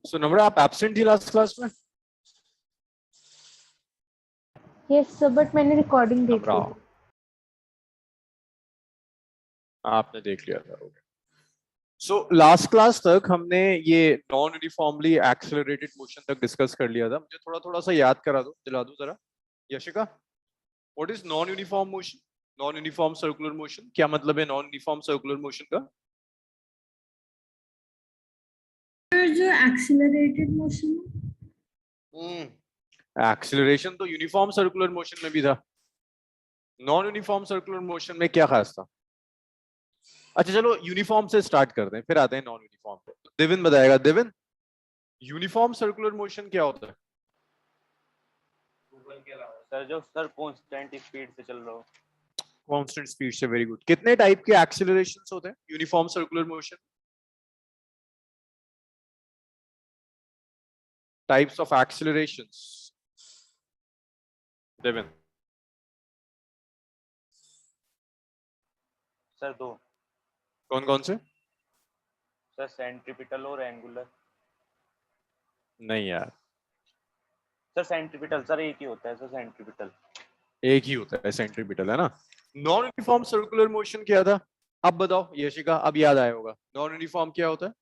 सो नम्रा, आप एब्सेंट थी last class में? यस सर, बट मैंने रिकॉर्डिंग देख नम्रा, ली। आपने देख लिया था, ओके। सो लास्ट क्लास तक हमने ये नॉन यूनिफॉर्मली एक्सेलरेटेड मोशन तक डिस्कस कर लिया था। मुझे थोड़ा थोड़ा सा याद करा दो, दिला दो जरा। Yashika, what is non uniform motion? Non uniform circular motion क्या मतलब है? नॉन यूनिफॉर्म सर्कुलर मोशन का जो एक्सीलरेटेड मोशन एक्सेलरेशन तो यूनिफॉर्म सर्कुलर मोशन में भी था। नॉन यूनिफॉर्म सर्कुलर मोशन में क्या खास था? अच्छा चलो यूनिफॉर्म से स्टार्ट करते हैं, फिर आते हैं नॉन यूनिफॉर्म पे। तो दिविन बताएगा। दिविन, यूनिफॉर्म सर्कुलर मोशन क्या होता है? सर जो सर कांस्टेंट स्पीड से चल रहा हो। कांस्टेंट स्पीड से, वेरी गुड। कितने टाइप के एक्सेलरेशंस होते हैं uniform circular motion? Types of accelerations, Divin. Sir दो। कौन कौन से? सर सेंट्रीपिटल और एंगुलर। नहीं यार, सर सेंट्रीपिटल सर एक ही होता है सर, सेंट्रीपिटल एक ही होता है, सेंट्रीपिटल है ना। नॉन यूनिफॉर्म सर्कुलर मोशन क्या था? अब बताओ यशिका, अब याद आया होगा। नॉन यूनिफॉर्म क्या होता है?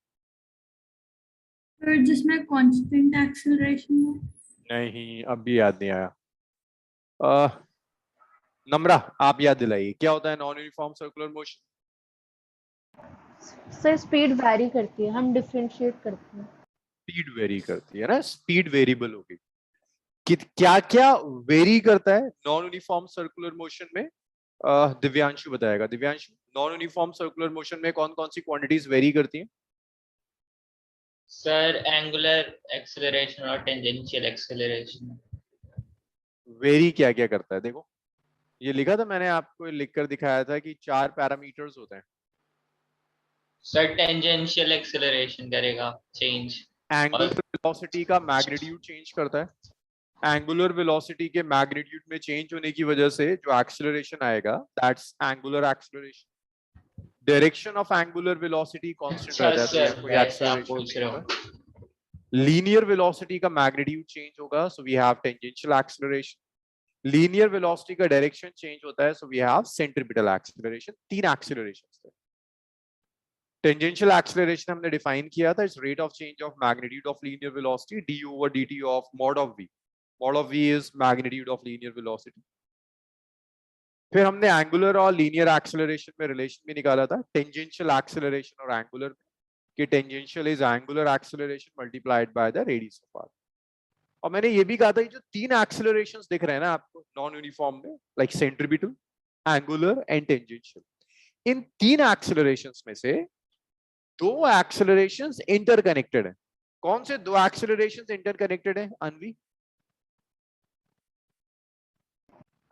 फिर जिसमें कांस्टेंट एक्सेलरेशन हो। नहीं, अब भी याद नहीं आया। नम्रा, आप याद दिलाइए, क्या होता है non uniform circular motion? Sir speed vary करती है, हम डिफरेंशिएट करते हैं। स्पीड वेरी करती है ना, स्पीड वेरिएबल होगी। क्या क्या वेरी करता है नॉन यूनिफॉर्म सर्कुलर मोशन में? दिव्यांशु बताएगा। Divyanshu, non uniform circular motion में कौन कौन सी क्वांटिटीज वेरी करती हैं? सर एंगुलर एक्सेलरेशन और टेंजेंशियल एक्सेलरेशन। वेरी क्या क्या करता है? देखो, ये लिखा था मैंने आपको, लिखकर दिखाया था कि 4 पैरामीटर्स होते हैं। सर टेंजेंशियल एक्सेलरेशन करेगा चेंज, एंगुलर वेलोसिटी का मैग्नीट्यूड चेंज करता है। एंगुलर वेलोसिटी के मैग्नीट्यूड में चेंज होने की वजह से जो एक्सेलरेशन आएगा, that's angular acceleration. Direction of angular velocity constant अच्छा रहता है, तो यहाँ सर कोई वैसे आप एक्सेलरेशन पूछ नहीं रहे होगा। हो। लीनियर वेलोसिटी का मैग्नीट्यूड चेंज होगा, so we have tangential acceleration. Linear velocity का डायरेक्शन चेंज होता है, so we have centripetal acceleration. 3 accelerations थे। टेंजेंशियल एक्सेलरेशन हमने डिफाइन किया था, it's rate of change of magnitude of linear velocity d over dt ऑफ mod of v। mod of v is magnitude of linear velocity. फिर हमने angular और linear acceleration में relation भी निकाला था, टेंजेंशियल एक्सेलरेशन और एंगुलर कि tangential is angular acceleration multiplied by the radius of arc. और मैंने ये भी कहा था, जो 3 एक्सेलरेशंस दिख रहे हैं ना आपको नॉन यूनिफॉर्म में, like centripetal, angular and tangential, इन 3 एक्सेलरेशंस में से 2 एक्सेलरेशंस इंटरकनेक्टेड है। कौन से 2 एक्सेलरेशंस इंटरकनेक्टेड है अनवी?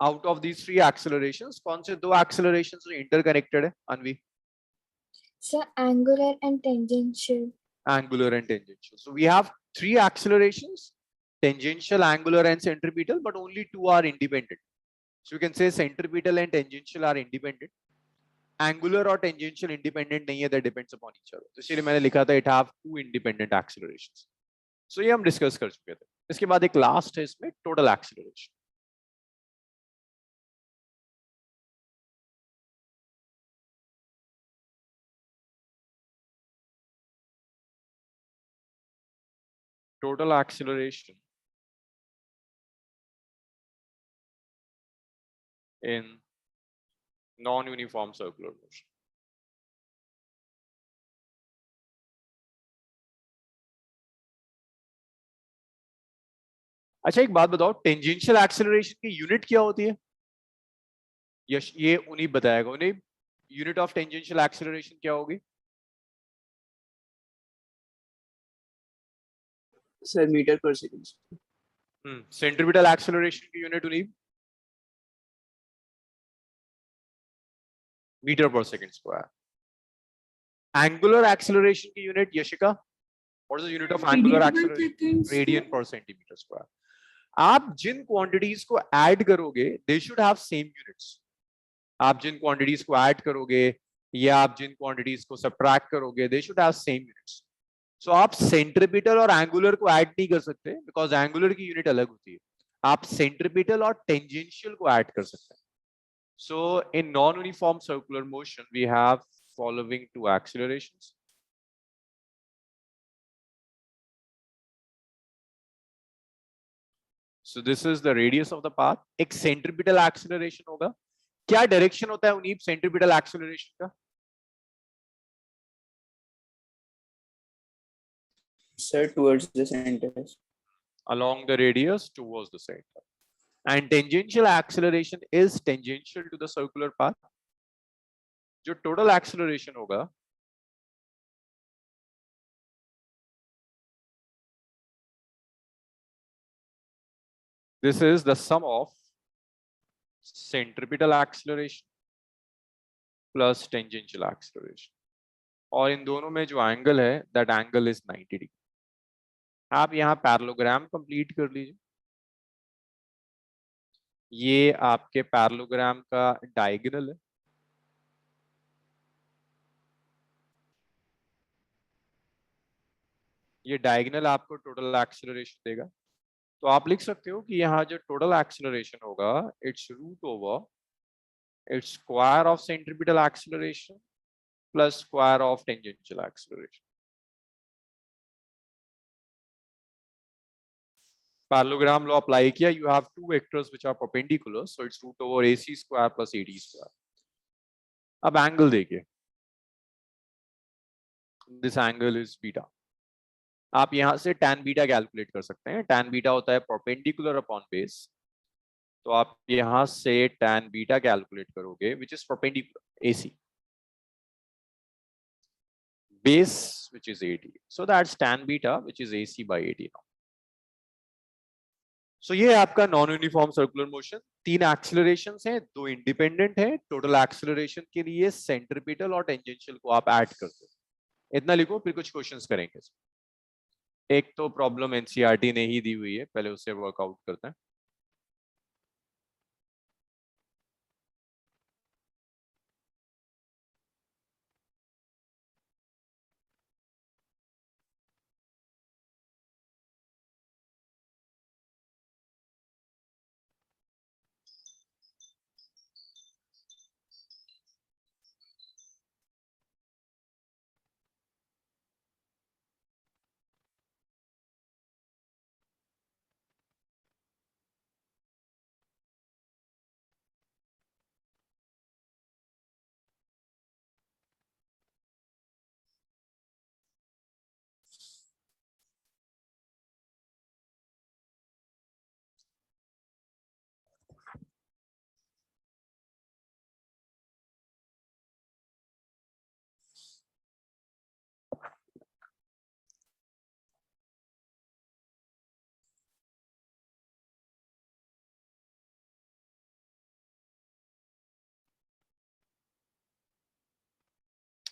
आउट ऑफ दीज 3 एक्सेलरेशंस कौन से 2 एक्सेलरेशंस इंटरकनेक्टेड है अनवी? Sir, angular and tangential. Angular and tangential. So we have 3 accelerations: tangential, angular and centripetal, but only 2 are independent. So you can say centripetal and tangential are independent. Angular or tangential independent नहीं है, that depends upon each other. तो इसलिए मैंने लिखा था it have 2 independent accelerations. So ये हम discuss कर चुके थे। इसके बाद एक लास्ट है इसमें, total acceleration. total acceleration in non-uniform circular motion. अच्छा एक बात बताओ, टेंजेंशियल एक्सेलरेशन की यूनिट क्या होती है? यश, ये उन्हीं बताएगा। उन्हीं यूनिट ऑफ टेंजेंशियल एक्सेलरेशन क्या होगी? Sir metre per second. Centripetal acceleration की यूनिट उन्हीं metre per second square. Angular acceleration की unit Yashika, what is the unit of angular acceleration? Radian पर सेंटीमीटर स्क्वायर। आप जिन क्वांटिटीज को ऐड करोगे they should have same units. आप जिन quantities को add करोगे या आप जिन क्वांटिटीज को सब्ट्रैक्ट करोगे they should have same units. So आप सेंट्रीपिटल और एंगुलर को ऐड नहीं कर सकते बिकॉज एंगुलर की यूनिट अलग होती है. आप सेंट्रीपिटल और टेंजेंशियल को ऐड कर सकते हैं. So in non uniform circular motion we have following two accelerations. So this is the radius of the path. एक centripetal acceleration होगा. क्या डायरेक्शन होता है उन्हीं सेंट्रीपिटल एक्सेलरेशन का? Sir, towards the center. Along the radius towards the center. And tangential acceleration is tangential to the circular path. जो total acceleration होगा this is the sum of centripetal acceleration plus tangential acceleration. और इन दोनों में जो angle है that angle is 90 degree. आप यहाँ parallelogram complete कर लीजिए. ये आपके पैरेललोग्राम का डायगोनल है. ये डायगोनल आपको टोटल एक्सेलरेशन देगा. तो आप लिख सकते हो कि यहाँ जो टोटल एक्सेलरेशन होगा it's root over its square of centripetal acceleration plus square of tangential acceleration. Parallelogram law apply किया. You have two vectors which are perpendicular so it's root over AC square plus AD square. अब angle देखिए. This angle is beta. आप यहां से tan beta calculate कर सकते हैं. tan beta होता है परपेंडिकुलर अपॉन बेस. तो आप यहां से tan बीटा कैलकुलेट करोगे which is perpendicular AC base which is AD. So that's tan beta which is AC by AD now. So ये आपका नॉन यूनिफॉर्म सर्कुलर मोशन. 3 एक्सेलरेशंस हैं, 2 इंडिपेंडेंट हैं. टोटल एक्सेलरेशन के लिए सेंट्रीपिटल और टेंजेंशियल को आप ऐड करते हो. इतना लिखो फिर कुछ क्वेश्चंस करेंगे. एक तो प्रॉब्लम एनसीईआरटी ने ही दी हुई है, पहले उससे वर्कआउट करते हैं.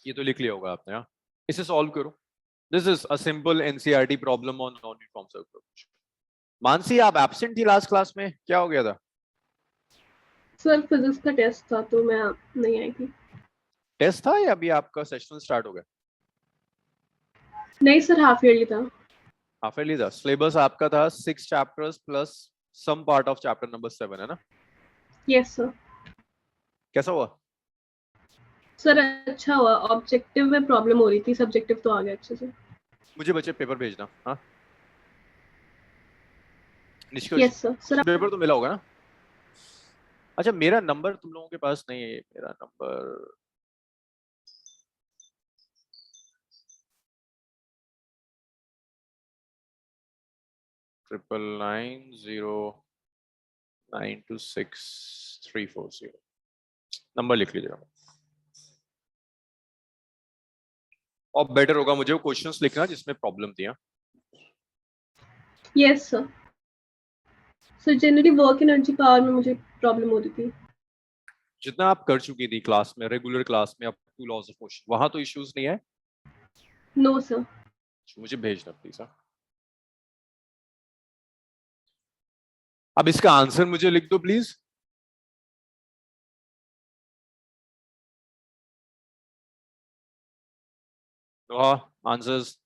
ये तो लिख लिया होगा आपने. हाँ, इसे सॉल्व करो. This is a simple NCERT problem on non uniform circular motion. Mansi आप एब्सेंट थी लास्ट क्लास में, क्या हो गया था? सर फिजिक्स का टेस्ट था तो मैं नहीं आई थी. टेस्ट था या अभी आपका सेशन स्टार्ट हो गया? नहीं सर, हाफ ईयरली था. हाफ ईयरली था. सिलेबस आपका था 6 chapters plus some part of chapter number 7 है ना? Yes sir. कैसा हुआ? सर अच्छा हुआ. ऑब्जेक्टिव में प्रॉब्लम हो रही थी, सब्जेक्टिव तो आ गया अच्छे से. मुझे बच्चे पेपर भेजना. हाँ निष्कर्ष यस सर. सर पेपर तो मिला होगा ना? अच्छा मेरा नंबर तुम लोगों के पास नहीं है. मेरा नंबर ट्रिपल 90926 नंबर लिख लीजिएगा. और बेटर होगा मुझे वो क्वेश्चंस लिखना जिसमें प्रॉब्लम थी. Yes sir. Sir generally work energy power में मुझे प्रॉब्लम हो रही थी. जितना आप कर चुकी थी क्लास में, रेगुलर क्लास में, up to laws of motion, वहां तो इश्यूज नहीं है? No sir. मुझे भेजना प्लीज. अब इसका आंसर मुझे लिख दो प्लीज. हाँ answers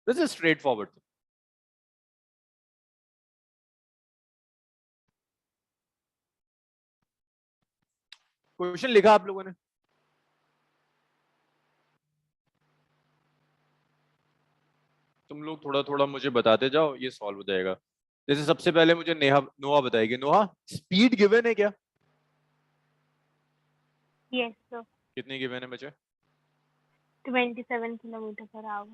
this is straight forward. Question लिखा आप लोगों ने? तुम लोग थोड़ा थोड़ा मुझे बताते जाओ, ये सॉल्व हो जाएगा। जैसे सबसे पहले मुझे नेहा नोहा बताएगी। नोहा, स्पीड गिवन है क्या? Yes, sir. कितनी गिवन है बच्चे? 27 kilometer per hour.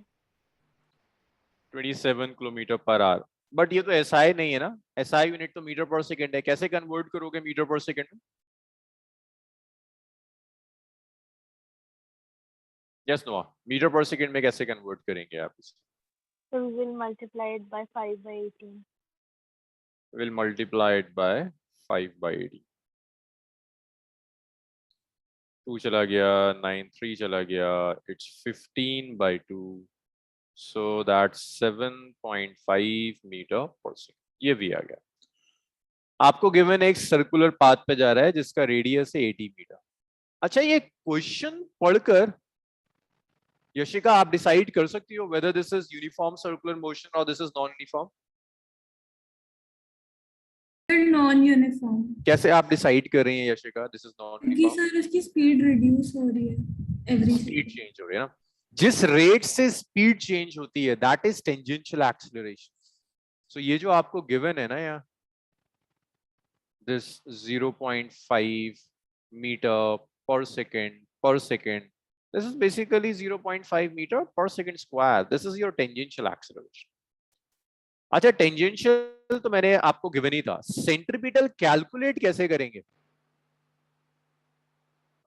27 kilometre per hour. But ये तो एसआई नहीं है ना, एसआई यूनिट तो मीटर पर सेकंड है, कैसे कन्वर्ट करोगे मीटर पर सेकंड में? यस नोहा, मीटर पर सेकंड में कैसे कन्वर्ट करेंगे आप इसे? So we will multiply it by 5/18. Will multiply it by 5/80। 2 चला गया, 9 3 चला गया, it's 15/2, so that's 7.5 metre per second. ये भी आ गया। आपको गिवन एक सर्कुलर पाथ पे जा रहा है जिसका रेडियस है 80 मीटर। अच्छा, ये क्वेश्चन पढ़कर यशिका आप डिसाइड कर सकती हो whether this is uniform circular motion or this is non-uniform? Non uniform, कैसे आप डिसाइड कर रही हैं यशिका दिस इज क्योंकि non-uniform? सर उसकी स्पीड रिड्यूस हो रही है एवरी स्पीड चेंज हो रही है ना, जिस रेट से स्पीड चेंज होती है दैट इज टेंजेंशियल एक्सीलरेशन। सो ये जो आपको गिवन है ना यहाँ, दिस 0.5 मीटर पर second, this is basically 0.5 meter per second square. This is your tangential acceleration. अच्छा, टेंजेंशियल तो मैंने आपको गिवन ही था, सेंट्रीपिटल कैलकुलेट कैसे करेंगे?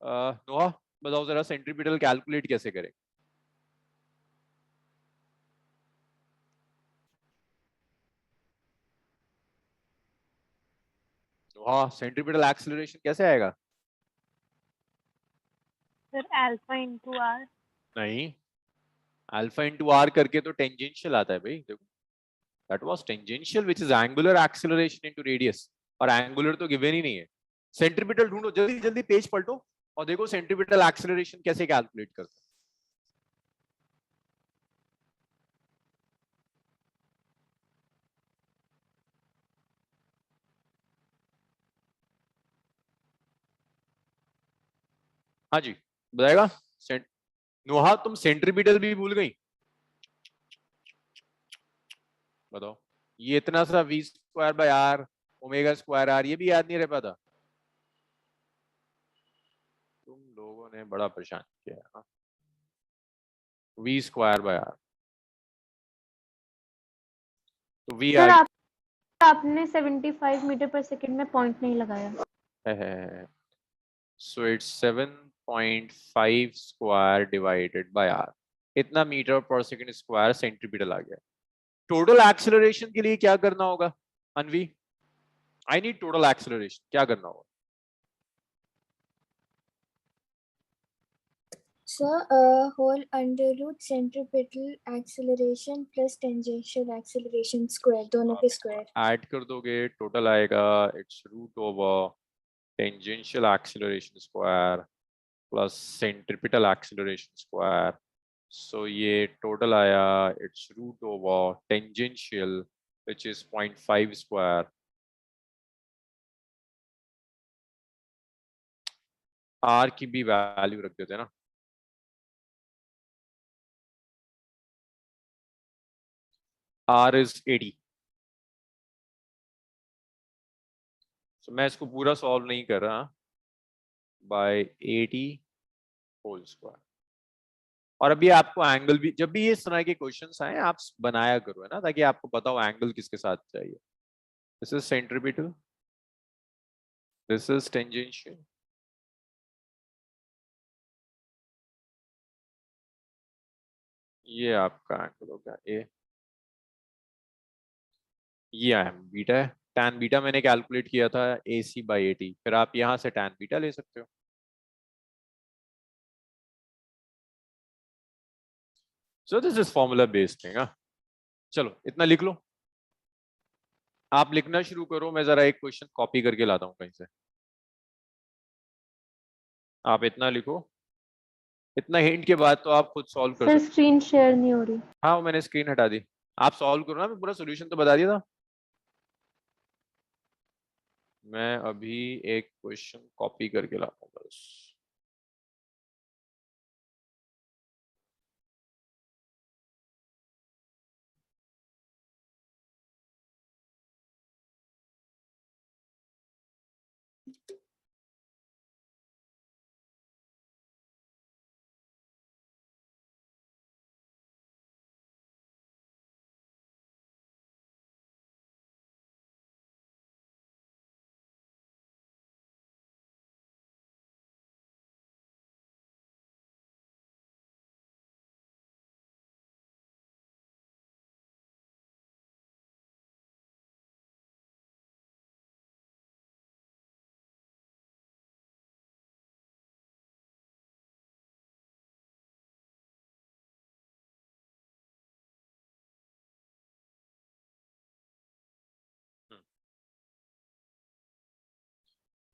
नोहा बताओ जरा, सेंट्रीपिटल कैलकुलेट कैसे करें? नोहा, सेंट्रीपिटल एक्सीलरेशन कैसे आएगा? Sir, alpha into r. नहीं, अल्फा इंटू आर करके तो टेंजेंशियल आता है भाई। देखो, that was tangential which is angular acceleration into radius, और एंगुलर तो गिवन ही नहीं है। सेंट्रीपिटल ढूंढो, जल्दी जल्दी पेज पलटो और देखो सेंट्रीपिटल एक्सीलरेशन कैसे कैलकुलेट करते हैं। हाँ जी बताएगा। नोहा, तुम सेंट्रीपिटल भी भूल गई? बताओ, ये इतना सा v square by R omega square R, ये भी याद नहीं रह पाता? तुम लोगों ने बड़ा परेशान किया है। v स्क्वायर बाय आर, तो v सर आ आपने 75 मीटर पर सेकंड में पॉइंट नहीं लगाया। So it's 7.5 square divided by R, इतना metre per second square centripetal आ गया। टोटल एक्सीलरेशन के लिए क्या करना होगा Anvi? I need total acceleration, क्या करना होगा? So, whole under root centripetal acceleration plus tangential acceleration square, दोनों के square. ऐड कर दोगे, टोटल आएगा it's root over tangential acceleration square plus centripetal acceleration square. So ये टोटल आया it's root over tangential which is 0.5 square. R की भी value रख देते हैं ना, R is 80। so मैं इसको पूरा सॉल्व नहीं कर रहा, बाय 80 होल स्क्वायर। और अभी आपको एंगल भी, जब भी ये इस तरह के क्वेश्चंस आए आप बनाया करो, है ना, ताकि आपको पता हो एंगल किसके साथ चाहिए। This is centripetal, this is tangential, ये आपका एंगल हो गया ए, ये है बीटा है। tan बीटा मैंने कैलकुलेट किया था AC/80, फिर आप यहां से tan बीटा ले सकते हो। So this is formula based thing. चलो इतना लिख लो, आप लिखना शुरू करो, मैं जरा एक क्वेश्चन कॉपी करके लाता हूँ कहीं से। आप इतना लिखो, इतना हिंट के बाद तो आप खुद सॉल्व कर सर सकते स्क्रीन शेयर नहीं हो रही। हो। हाँ वो मैंने स्क्रीन हटा दी, आप सॉल्व करो ना, मैं पूरा सोल्यूशन तो बता दिया था। मैं अभी एक क्वेश्चन कॉपी करके लाता हूँ बस।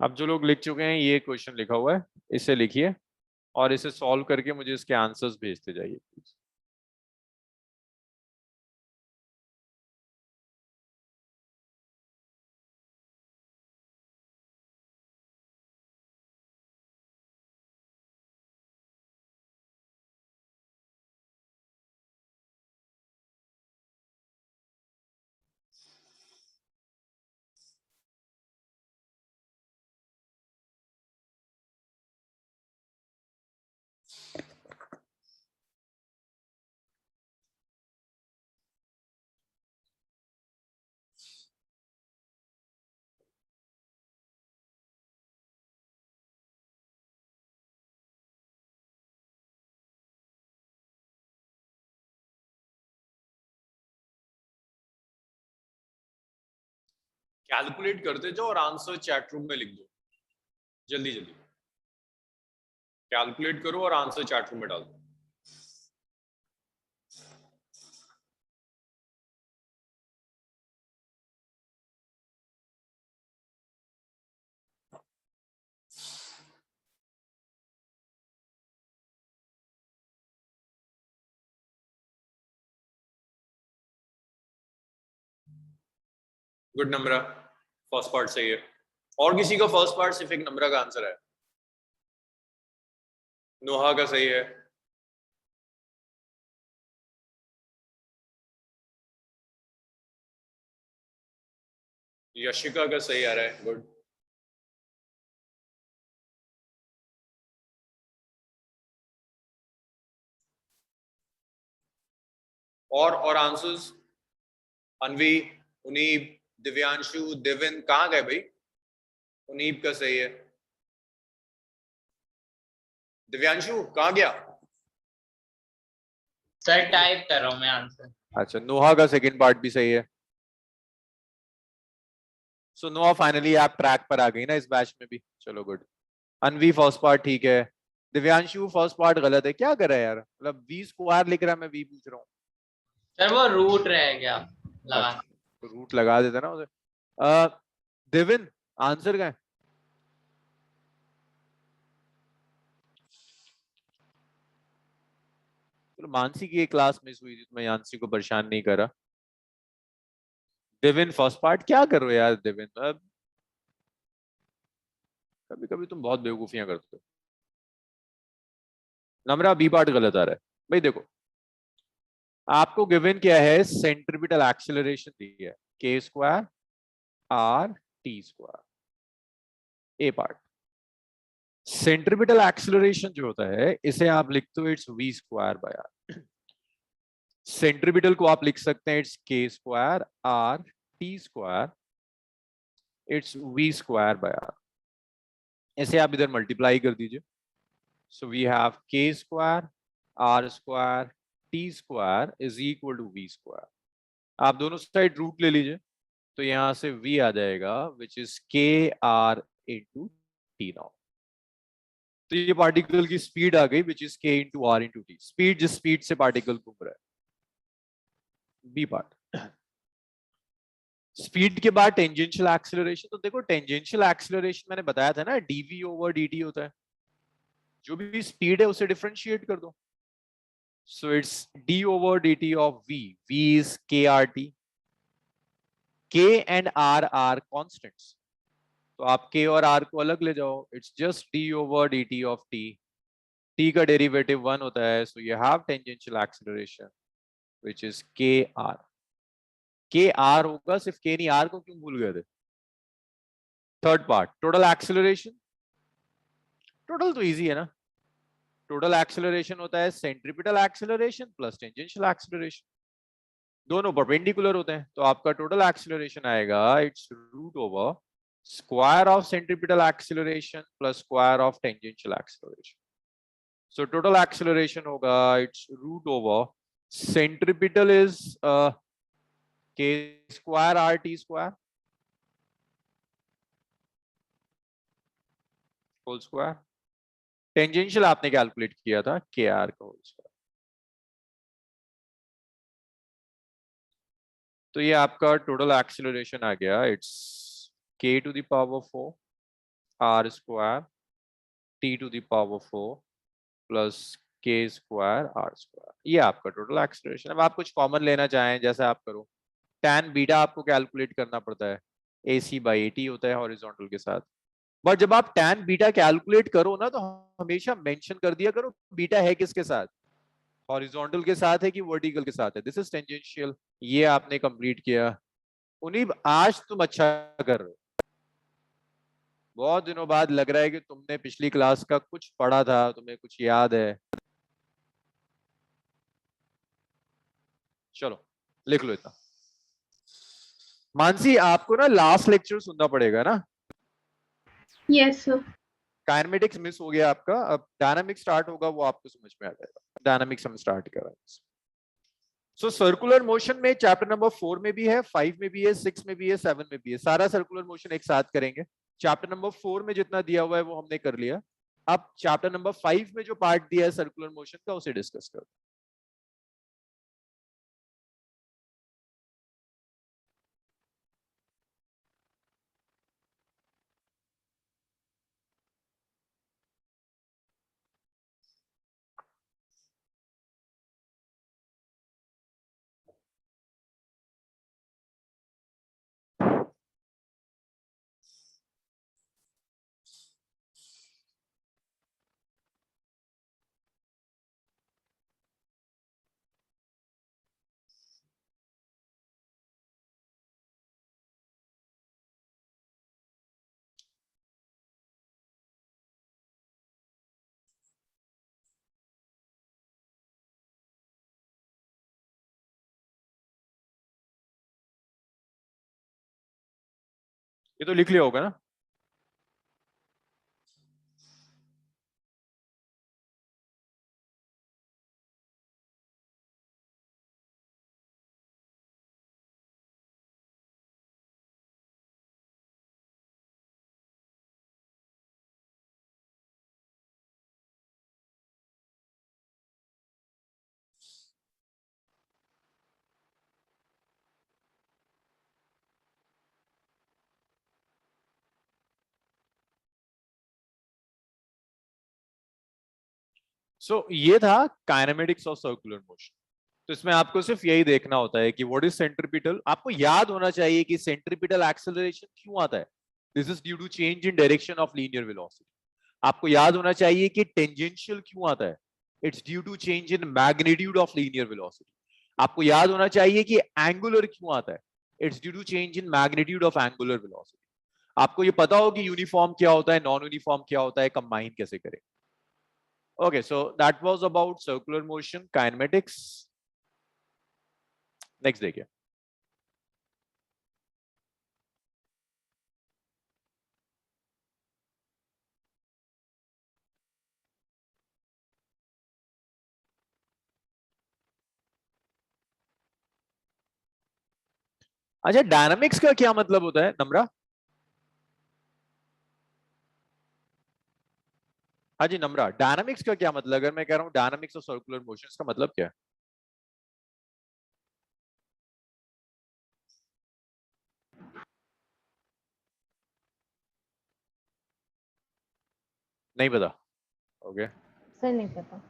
अब जो लोग लिख चुके हैं ये क्वेश्चन लिखा हुआ है, इसे लिखिए और इसे सॉल्व करके मुझे इसके आंसर्स भेजते जाइए प्लीज। कैलकुलेट करते जाओ और आंसर चैट रूम में लिख दो, जल्दी जल्दी कैलकुलेट करो और आंसर चैट रूम में डाल दो। गुड नंबरा, फर्स्ट पार्ट सही है। और किसी का फर्स्ट पार्ट सिर्फ एक नंबरा का आंसर है? नोहा का सही है। यशिका का सही आ रहा है, गुड। और आंसर्स? अनवी, उनीब, दिव्यांशु, दिविन कहाँ गए भाई? उनीब का सही है। दिव्यांशु कहाँ गया? सर टाइप कर रहा हूँ मैं आंसर। अच्छा, नोहा का सेकंड पार्ट भी सही है। सो नोहा फाइनली आप ट्रैक पर आ गई ना इस बैच में भी, चलो गुड। अनवी फर्स्ट पार्ट ठीक है। दिव्यांशु फर्स्ट पार्ट गलत है, क्या कर रहा है यार, मतलब वी स्क्वायर लिख रहा है, मैं वी पूछ रहा हूँ। सर वो रूट रह गया लगा। अच्छा, रूट लगा देता ना उसे। दिविन आंसर क्या है? चलो मानसी की एक क्लास मिस हुई थी तो मैं मानसी को परेशान नहीं करा। दिविन फर्स्ट पार्ट क्या कर रहे हो यार दिविन, अब कभी कभी तुम बहुत बेवकूफियां करते हो। नमरा बी पार्ट गलत आ रहा है भाई। देखो आपको गिवन क्या है, सेंट्रीपिटल एक्सेलरेशन दी है के square R T square. A part centripetal acceleration जो होता है इसे आप लिखते हो it's V square by R. Centripetal को आप लिख सकते हैं it's K square R T square, it's V square by R. ऐसे आप इधर मल्टीप्लाई कर दीजिए। So we have K square R square T square is equal to V square. आप दोनों साइड रूट ले लीजिए तो यहां से v आ जाएगा which is k r into t not. तो ये पार्टिकल की स्पीड आ गई which is k into r into t, speed जिस स्पीड से पार्टिकल घूम रहा है। बी पार्ट स्पीड के बाद टेंजेंशियल एक्सेलरेशन। तो देखो टेंजेंशियल एक्सेलरेशन मैंने बताया था ना, डीवी ओवर dt होता है। जो भी स्पीड है उसे डिफरेंशिएट कर दो. So it's d over dt of v. V is kRt. K and R are constants. तो आप K और R को अलग ले जाओ. It's just d over dt of t. T का डेरिवेटिव 1 होता है. So you have tangential acceleration, which is kr. kr होगा, सिर्फ k नहीं, r को क्यों भूल गए थे? Third part, total acceleration. Total तो इजी है ना. टोटल एक्सेलरेशन होता है centripetal acceleration plus tangential acceleration. दोनों परपेंडिकुलर होते हैं. तो आपका टोटल एक्सेलरेशन आएगा it's root over square of centripetal acceleration plus square of tangential acceleration. So total acceleration होगा it's root over centripetal is k square r t square whole square. Tangential आपने calculate किया था के are का whole square. तो ये आपका total acceleration आ गया it's k to the power 4 r square t to the power 4 plus k square r square. ये आपका टोटल एक्सेलरेशन. अब आप कुछ कॉमन लेना चाहें जैसे आप करो. tan बीटा आपको कैलकुलेट करना पड़ता है. ac बाई एटी होता है हॉरिजॉन्टल के साथ. बट जब आप tan बीटा कैलकुलेट करो ना तो हमेशा मेंशन कर दिया करो बीटा है किसके साथ, हॉरिजॉन्टल के साथ है कि वर्टिकल के साथ है. This is tangential. ये आपने कंप्लीट किया. उन्हीं आज तुम अच्छा कर रहे हो. बहुत दिनों बाद लग रहा है कि तुमने पिछली क्लास का कुछ पढ़ा था, तुम्हें कुछ याद है. चलो लिख लो इतना. मानसी आपको ना लास्ट लेक्चर सुनना पड़ेगा ना. Yes sir. काइनेमेटिक्स मिस हो गया आपका. अब डायनामिक्स स्टार्ट होगा, वो आपको समझ में आ जाएगा. डायनामिक्स हम स्टार्ट कर रहे हैं. सो सर्कुलर मोशन में चैप्टर नंबर 4 में भी है, 5 में भी है, 6 में भी है, 7 में भी है. सारा सर्कुलर मोशन एक साथ करेंगे. चैप्टर नंबर 4 में जितना दिया हुआ है वो हमने कर लिया. अब चैप्टर नंबर 5 में जो पार्ट दिया है सर्कुलर मोशन का उसे डिस्कस करते हैं. ये तो लिख लिया होगा ना. सो ये था काइनेमेटिक्स ऑफ सर्कुलर मोशन. तो इसमें आपको सिर्फ यही देखना होता है कि व्हाट इज सेंट्रीपिटल. आपको याद होना चाहिए कि सेंट्रीपिटल एक्सेलरेशन क्यों आता है. This is due to change in direction of linear velocity. आपको याद होना चाहिए कि टेंजेंशियल क्यों आता है. It's due to change in magnitude of linear velocity. आपको याद होना चाहिए कि एंगुलर क्यों आता है. It's due to change in magnitude of angular velocity. आपको ये पता हो कि यूनिफॉर्म क्या होता है, नॉन यूनिफॉर्म क्या होता है, कंबाइन कैसे करें. Okay, so that was about circular motion kinematics. Next देखिए. अच्छा, डायनामिक्स का क्या मतलब होता है नम्रा? हाँ जी नम्रा, डायनामिक्स का क्या मतलब. अगर मैं कह रहा हूँ डायनामिक्स ऑफ सर्कुलर मोशंस का मतलब क्या है? नहीं पता. ओके सर नहीं पता।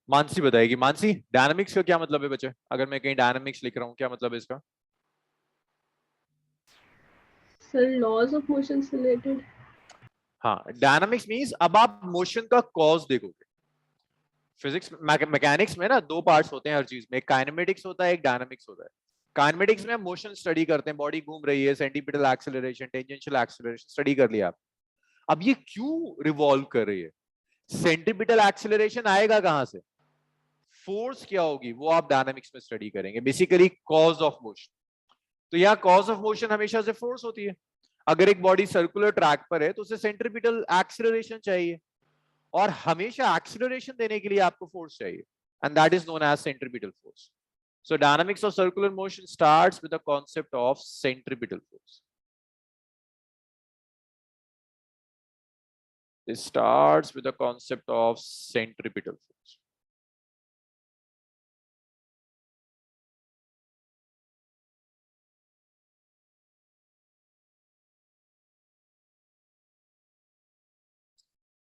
मानसी बताएगी। मानसी, डायनामिक्स का क्या मतलब है बच्चे? अगर मैं कहीं डायनामिक्स लिख रहा हूँ, क्या मतलब है इसका? सर लॉज ऑफ मोशन से रिलेटेड। हाँ, डायनामिक्स मींस अब आप मोशन का कॉज देखोगे। फिजिक्स मैकेनिक्स में ना दो पार्ट्स होते हैं हर चीज में, एक काइनेमेटिक्स होता है, एक डायनामिक्स होता है। काइनेमेटिक्स में हम मोशन स्टडी करते हैं, बॉडी घूम रही है, centripetal acceleration, tangential acceleration study कर लिया आप। अब ये क्यों रिवॉल्व कर रही है? सेंटीपिटल एक्सेलरेशन आएगा कहां से? फोर्स क्या होगी वो आप डायनामिक्स में स्टडी करेंगे, बेसिकली कॉज ऑफ मोशन। तो यहाँ कॉज ऑफ मोशन हमेशा से फोर्स होती है। अगर एक बॉडी सर्कुलर ट्रैक पर है तो उसे सेंट्रीपिटल एक्सेलरेशन चाहिए, और हमेशा एक्सेलरेशन देने के लिए आपको फोर्स चाहिए, and that is known as centripetal force. So dynamics of circular motion starts with the concept of centripetal force. It starts with the concept of centripetal force.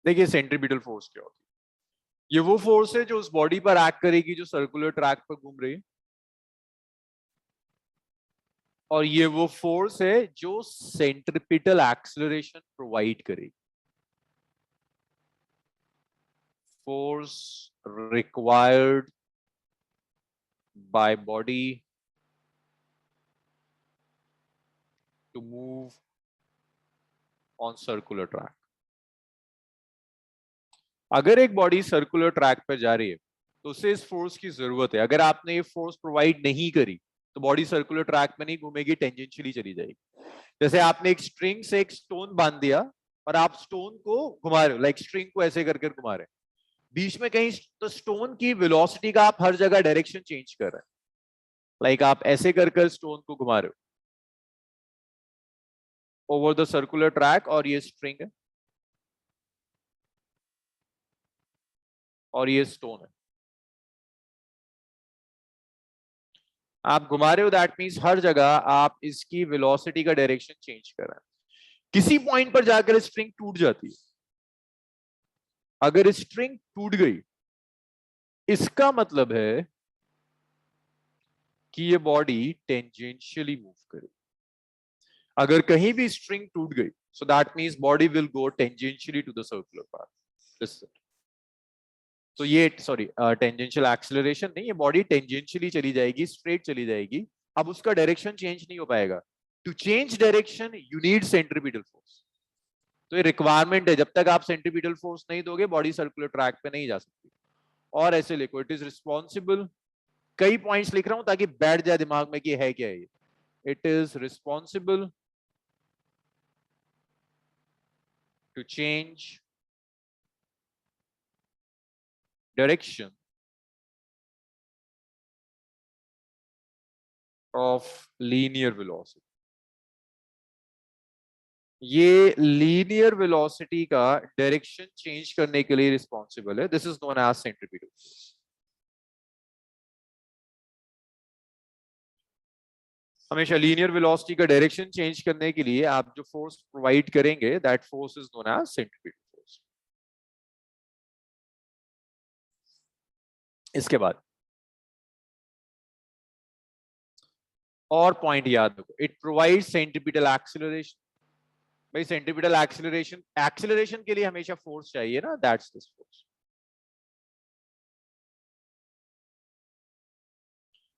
देखिए centripetal force क्या होती है? ये वो फोर्स है जो उस बॉडी पर एक्ट करेगी जो सर्कुलर ट्रैक पर घूम रही है, और ये वो फोर्स है जो सेंट्रीपिटल एक्सेलरेशन प्रोवाइड करेगी. Force required by body to move on circular track. अगर एक बॉडी सर्कुलर ट्रैक पर जा रही है तो उसे इस फोर्स की जरूरत है. अगर आपने ये फोर्स प्रोवाइड नहीं करी तो बॉडी सर्कुलर ट्रैक में नहीं घूमेगी, टेंजेंशियली चली जाएगी. जैसे आपने एक स्ट्रिंग से एक स्टोन बांध दिया और आप स्टोन को घुमा रहे हो, लाइक स्ट्रिंग को ऐसे कर घुमा रहे हैं, बीच में कहीं तो स्टोन की वेलोसिटी का आप हर जगह डायरेक्शन चेंज कर रहे हैं. लाइक आप ऐसे कर स्टोन को घुमा रहे हो ओवर द सर्कुलर ट्रैक, और ये स्ट्रिंग है और ये स्टोन है, आप घुमा रहे हो. दैट मींस हर जगह आप इसकी वेलोसिटी का डायरेक्शन चेंज कर रहे हैं. किसी पॉइंट पर जाकर स्ट्रिंग टूट जाती है. अगर स्ट्रिंग टूट गई इसका मतलब है कि ये बॉडी टेंजेंशियली मूव करे. अगर कहीं भी स्ट्रिंग टूट गई so that means body will go tangentially to the circular path. तो ये सॉरी टेंजेंशियल एक्सेलरेशन नहीं, ये बॉडी टेंजेंशियली चली जाएगी, स्ट्रेट चली जाएगी. अब उसका डायरेक्शन चेंज नहीं हो पाएगा. To change direction you need centripetal force. तो ये रिक्वायरमेंट है. जब तक आप सेंट्रीपिटल फोर्स नहीं दोगे बॉडी सर्कुलर ट्रैक पे नहीं जा सकती. और ऐसे लिखो, इट इज रिस्पॉन्सिबल. कई पॉइंट्स लिख रहा हूं ताकि बैठ जाए दिमाग में कि है क्या है ये. It is responsible to change direction of linear velocity. ये लीनियर वेलोसिटी का डायरेक्शन चेंज करने के लिए रिस्पॉन्सिबल है. This is known as centripetal force. हमेशा लीनियर वेलोसिटी का डायरेक्शन चेंज करने के लिए आप जो फोर्स प्रोवाइड करेंगे that force is known as centripetal force. इसके बाद और पॉइंट याद रखो, इट प्रोवाइड्स सेंट्रीपिटल एक्सेलरेशन. भाई सेंट्रीपिटल एक्सेलरेशन के लिए हमेशा फोर्स चाहिए ना, दैट्स दिस फोर्स.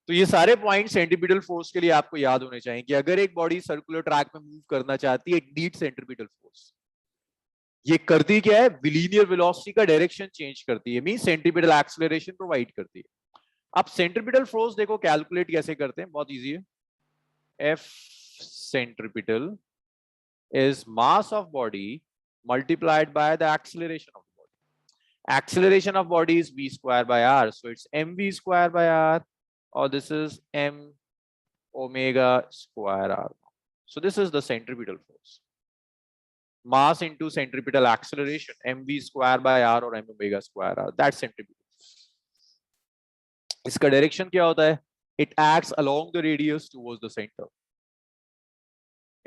तो ये सारे पॉइंट सेंट्रीपिटल फोर्स के लिए आपको याद होने चाहिए कि अगर एक बॉडी सर्कुलर ट्रैक में मूव करना चाहती है इट नीड्स सेंट्रीपिटल फोर्स. ये करती क्या है? लीनियर वेलोसिटी का डायरेक्शन चेंज करती है, मींस सेंट्रीपिटल एक्सेलरेशन प्रोवाइड करती है. अब सेंट्रीपिटल फोर्स देखो कैलकुलेट कैसे करते हैं, बहुत इजी है. F centripetal is mass of body multiplied by the acceleration of the body. Acceleration of body is v square by r, so it's mv square by r, or this is m omega square r. So this is the centripetal force. Mass into centripetal acceleration, mv square by r or m omega square r. That's centripetal. इसका direction क्या होता है? It acts along the radius towards the center.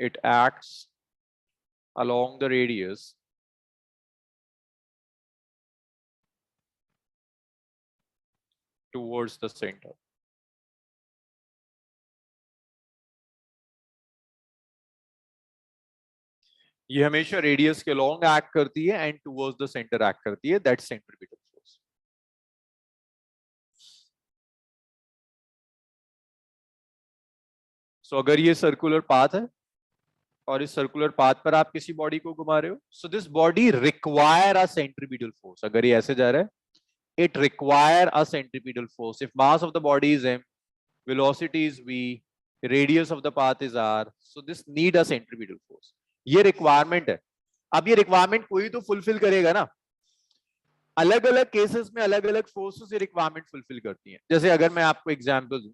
It acts along the radius towards the center. ये हमेशा radius के long act करती है and towards the centre act करती है, दैट सेंट्रीपिटल फोर्स. सो अगर ये सर्कुलर पाथ है और इस सर्कुलर पाथ पर आप किसी बॉडी को घुमा रहे हो, so this body require a centripetal force. अगर ये ऐसे जा रहा है, it require a centripetal force. If mass of the body is m, velocity is v, radius of the path is r, so this need a centripetal force. ये requirement है. अब ये रिक्वायरमेंट कोई तो फुलफिल करेगा ना. अलग अलग केसेस में अलग अलग फोर्सेस ये रिक्वायरमेंट फुलफिल करती हैं. जैसे अगर मैं आपको एग्जांपल दूं,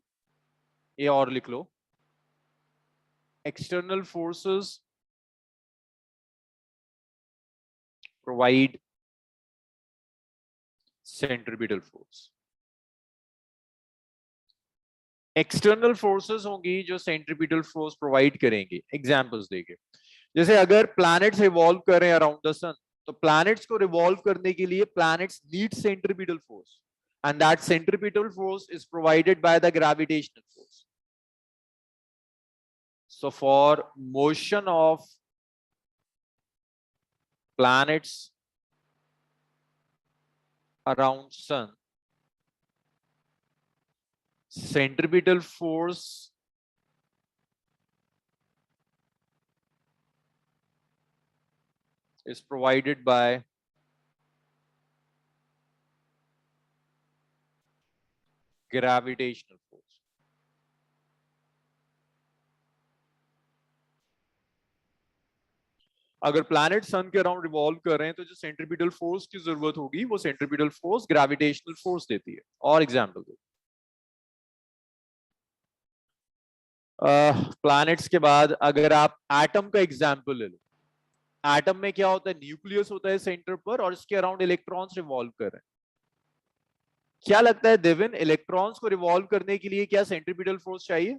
ये और लिख लो, external forces provide centripetal force. External forces होंगी जो सेंट्रीपिटल फोर्स प्रोवाइड करेंगे. एग्जांपल्स देंगे, जैसे अगर प्लैनेट्स रिवॉल्व कर रहे हैं अराउंड द सन, तो प्लैनेट्स को रिवॉल्व करने के लिए planets need centripetal force, and that centripetal force is provided by the gravitational force. So for motion of planets around sun, centripetal force is provided by gravitational force. अगर planet सन के around revolve कर रहे हैं तो जो centripetal force की जरूरत होगी वो सेंट्रीपिटल फोर्स ग्रेविटेशनल फोर्स देती है. और एग्जांपल दो, प्लैनेट्स के बाद अगर आप एटम का एग्जांपल ले लो, एटम में क्या होता है, न्यूक्लियस होता है सेंटर पर और इसके अराउंड इलेक्ट्रॉन्स रिवॉल्व कर रहे हैं. क्या लगता है देविन, इलेक्ट्रॉन्स को रिवॉल्व करने के लिए क्या सेंट्रीपिटल फोर्स चाहिए?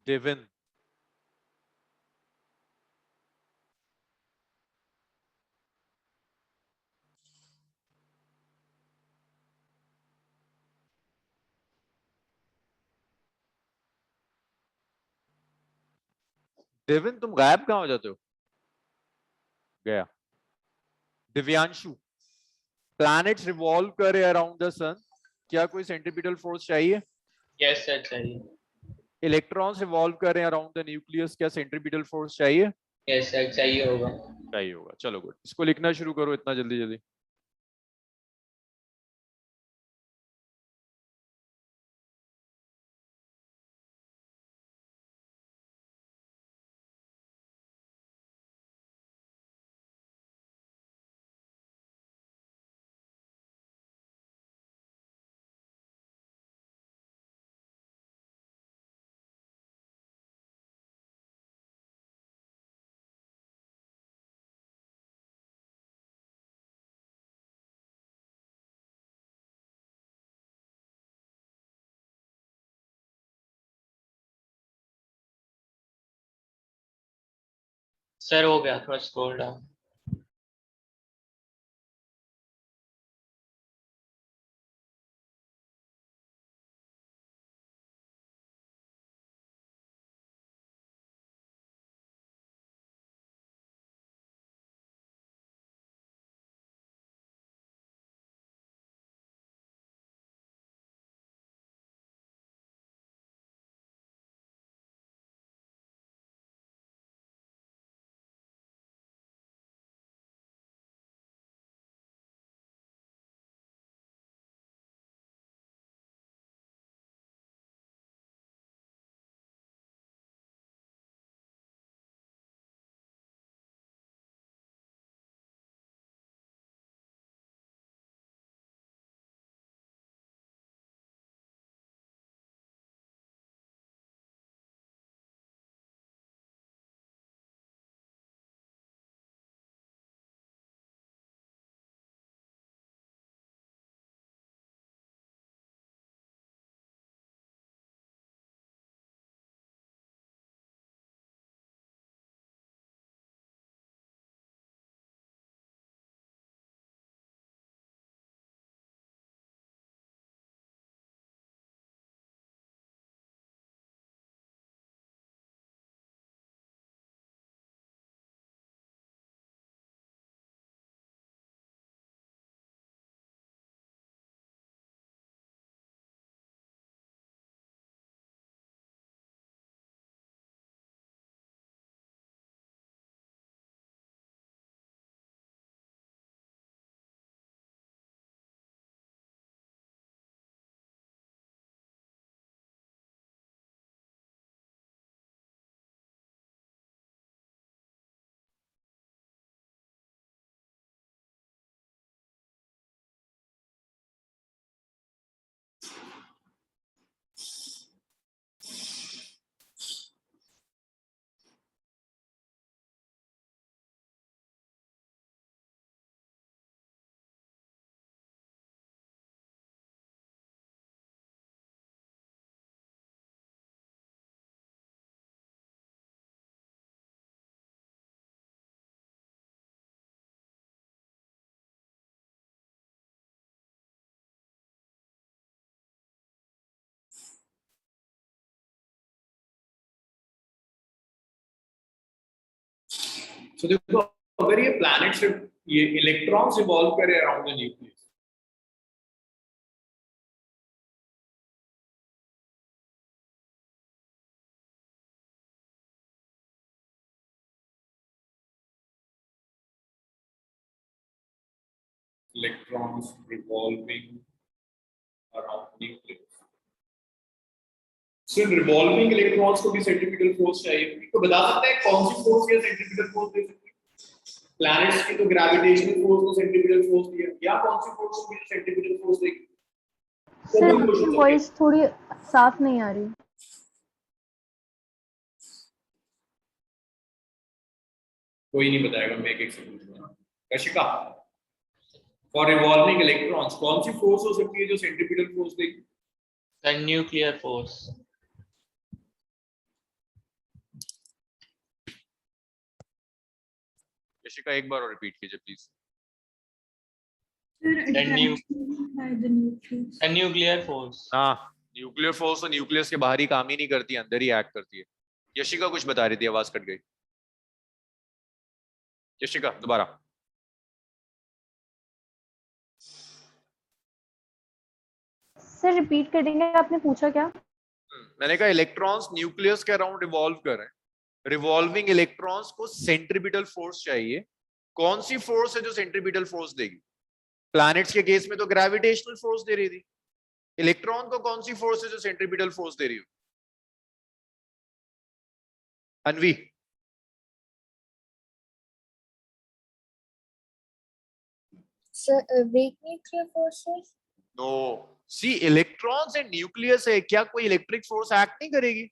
देविन, देविन तुम गायब कहां हो जाते हो? गया. दिव्यांशु, प्लैनेट्स रिवॉल्व कर रहे अराउंड द सन, क्या कोई सेंट्रीपिटल फोर्स चाहिए? यस सर चाहिए. इलेक्ट्रॉन्स रिवॉल्व कर रहे हैं अराउंड द न्यूक्लियस, क्या सेंट्रीपिटल फोर्स चाहिए? यस सर चाहिए होगा. चाहिए होगा. चलो गुड, इसको लिखना शुरू करो इतना जल्दी जल्दी. सर हो गया, थोड़ा स्क्रॉल डाउन. सो देखो अगर ये प्लैनेट्स ये इलेक्ट्रॉन्स रिवॉल्व करे around the nucleus, electrons revolving around nucleus. So revolving electrons को भी सेंट्रीपिटल फोर्स चाहिए, तो बता सकते हैं कौन सी फोर्स या सेंट्रीपिटल फोर्स दे सकती है? प्लैनेट्स की तो ग्रेविटेशनल फोर्स को सेंट्रीपिटल फोर्स दिया, या कौन सी फोर्स को भी सेंट्रीपिटल फोर्स देगी? सर वॉइस थोड़ी साफ नहीं आ रही। कोई नहीं बताएगा, मैं एक से पूछूंगा। कशिका, फॉर रिवॉल्विंग इलेक्ट्रॉन्स कौन सी फोर्स हो सकती है जो सेंट्रीपिटल फोर्स देगी? The nuclear force. यशिका एक बार और रिपीट कीजिए please. Sir, The nu- attraction by the nucleus. The nuclear force. हाँ, न्यूक्लियर फोर्स तो न्यूक्लियस के बाहर ही काम ही नहीं करती, अंदर ही एक्ट करती है। यशिका कुछ बता रही थी, आवाज कट गई। यशिका दोबारा। सर रिपीट करेंगे, आपने पूछा क्या? मैंने कहा इलेक्ट्रॉन्स न्यूक्लियस के अराउंड रिवॉल्व कर रहे हैं, रिवॉल्विंग इलेक्ट्रॉन्स को सेंट्रीपिटल फोर्स चाहिए। कौन सी फोर्स है जो सेंट्रीपिटल फोर्स देगी? प्लैनेट्स के केस में तो ग्रेविटेशनल फोर्स दे रही थी, इलेक्ट्रॉन को कौन सी फोर्स है जो सेंट्रीपिटल फोर्स दे रही हो? Anvi, Sir, weak nuclear forces. No, see electrons and nucleus है, क्या कोई इलेक्ट्रिक फोर्स एक्ट नहीं करेगी?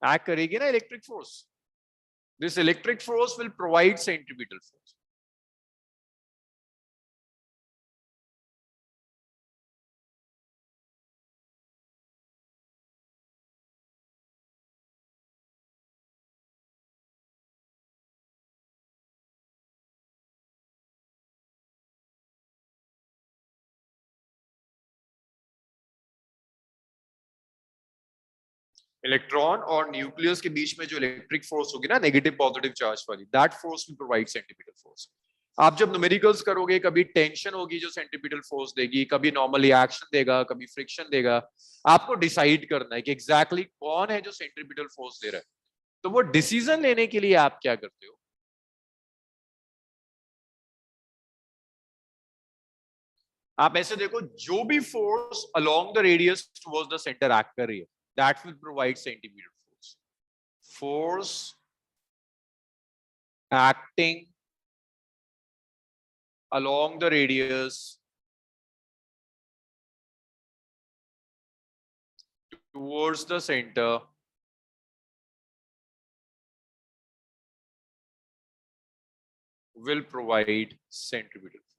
एक्ट करेगी ना electric force. This electric force will provide centripetal force. Electron और न्यूक्लियस के बीच में जो इलेक्ट्रिक फोर्स होगी ना, नेगेटिव पॉजिटिव चार्ज वाली, that force will provide centripetal force. आप जब न्यूमेरिकल्स करोगे, कभी टेंशन होगी जो सेंट्रीपिटल फोर्स देगी, कभी नॉर्मल रिएक्शन देगा, कभी फ्रिक्शन देगा। आपको डिसाइड करना है कि एग्जैक्टली कौन है जो सेंट्रीपिटल फोर्स दे रहा है। तो वो डिसीजन लेने के लिए आप क्या करते हो? आप ऐसे देखो, जो भी force along the radius towards the centre act कर रही है, that will provide centimeter force. Force acting along the radius towards the center will provide centripetal force.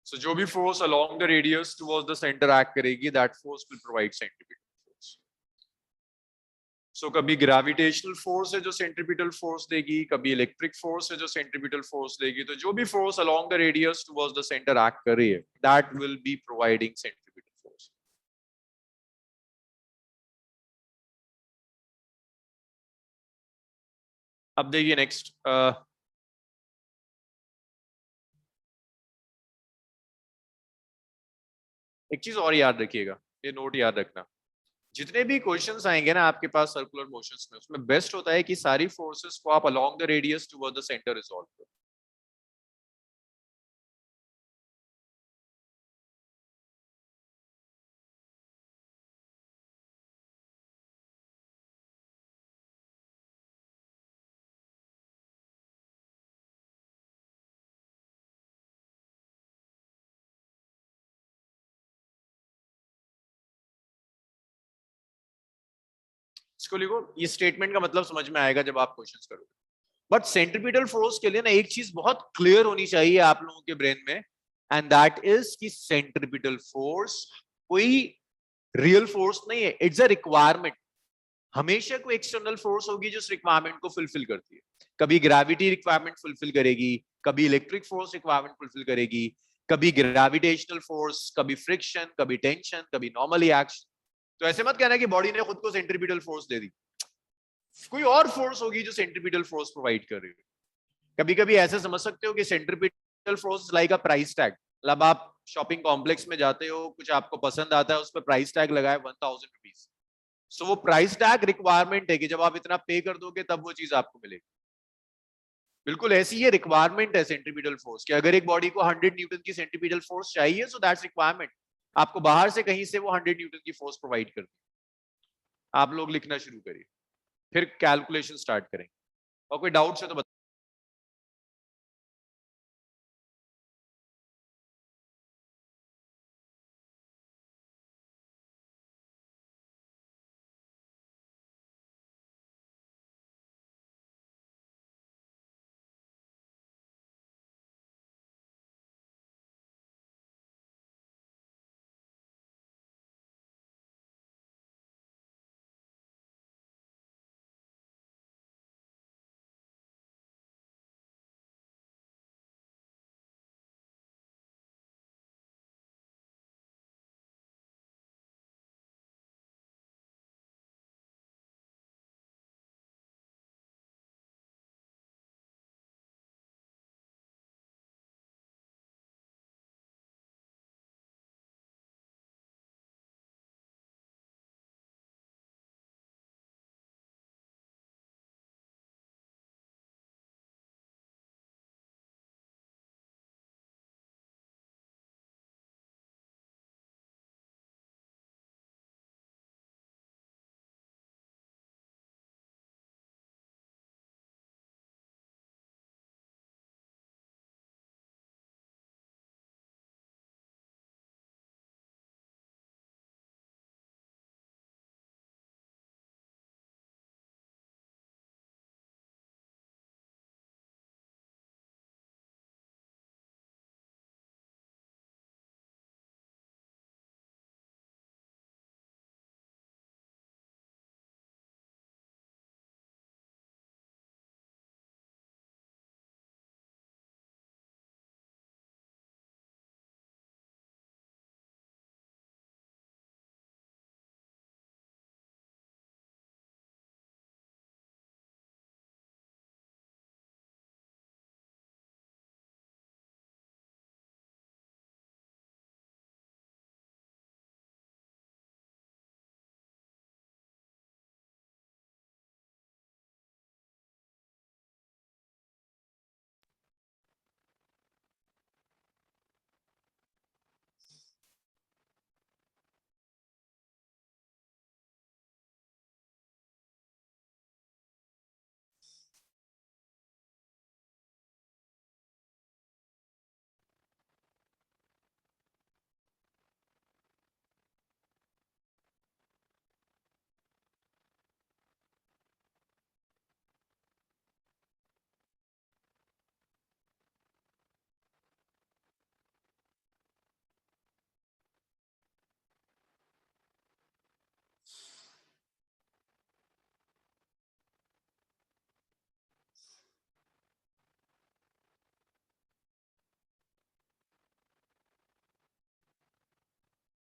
So जो भी force along the radius towards the center act करेगी, that force will provide centripetal force. So कभी gravitational force है जो centripetal force देगी, कभी electric force है जो centripetal force देगी। तो जो भी force along the radius towards the center act कर रही है, that will be providing centripetal force. अब देखिए next. एक चीज और याद रखिएगा, ये नोट याद रखना, जितने भी क्वेश्चंस आएंगे ना आपके पास सर्कुलर मोशंस में, उसमें बेस्ट होता है कि सारी फोर्सेस को आप along the radius toward the centre resolve करो। इसको लिखो, ये स्टेटमेंट का मतलब समझ में आएगा जब आप क्वेश्चंस करोगे। बट सेंट्रीपिटल फोर्स के लिए ना एक चीज बहुत क्लियर होनी चाहिए आप लोगों के ब्रेन में, एंड दैट इज कि सेंट्रीपिटल फोर्स कोई रियल फोर्स नहीं है, इट्स अ रिक्वायरमेंट। हमेशा कोई एक्सटर्नल फोर्स होगी जो उस रिक्वायरमेंट को फुलफिल करती है। कभी ग्रेविटी रिक्वायरमेंट फुलफिल करेगी, कभी इलेक्ट्रिक फोर्स रिक्वायरमेंट फुलफिल करेगी, कभी ग्रेविटेशनल फोर्स, कभी फ्रिक्शन, कभी टेंशन, कभी नॉर्मली एक्शन। तो ऐसे मत कहना कि बॉडी ने खुद को सेंट्रीपिटल फोर्स दे दी, कोई और फोर्स होगी जो सेंट्रीपिटल फोर्स प्रोवाइड कर रही है। कभी कभी ऐसे समझ सकते हो कि centripetal force like a price tag, मतलब आप शॉपिंग कॉम्प्लेक्स में जाते हो, कुछ आपको पसंद आता है, उस पर प्राइस टैग लगा है 1000 रुपीज। सो वो प्राइस टैग रिक्वायरमेंट है कि जब आप इतना पे कर दोगे तब वो चीज आपको मिलेगी। बिल्कुल ऐसी ये रिक्वायरमेंट है सेंट्रीपिटल फोर्स कि अगर एक बॉडी को 100 न्यूटन की सेंट्रीपिटल फोर्स चाहिए, सो दैट्स रिक्वायरमेंट। आपको बाहर से कहीं से वो 100 न्यूटन की फोर्स प्रोवाइड करती है। आप लोग लिखना शुरू करिए, फिर कैलकुलेशन स्टार्ट करेंगे, और कोई डाउट्स है तो बताइए।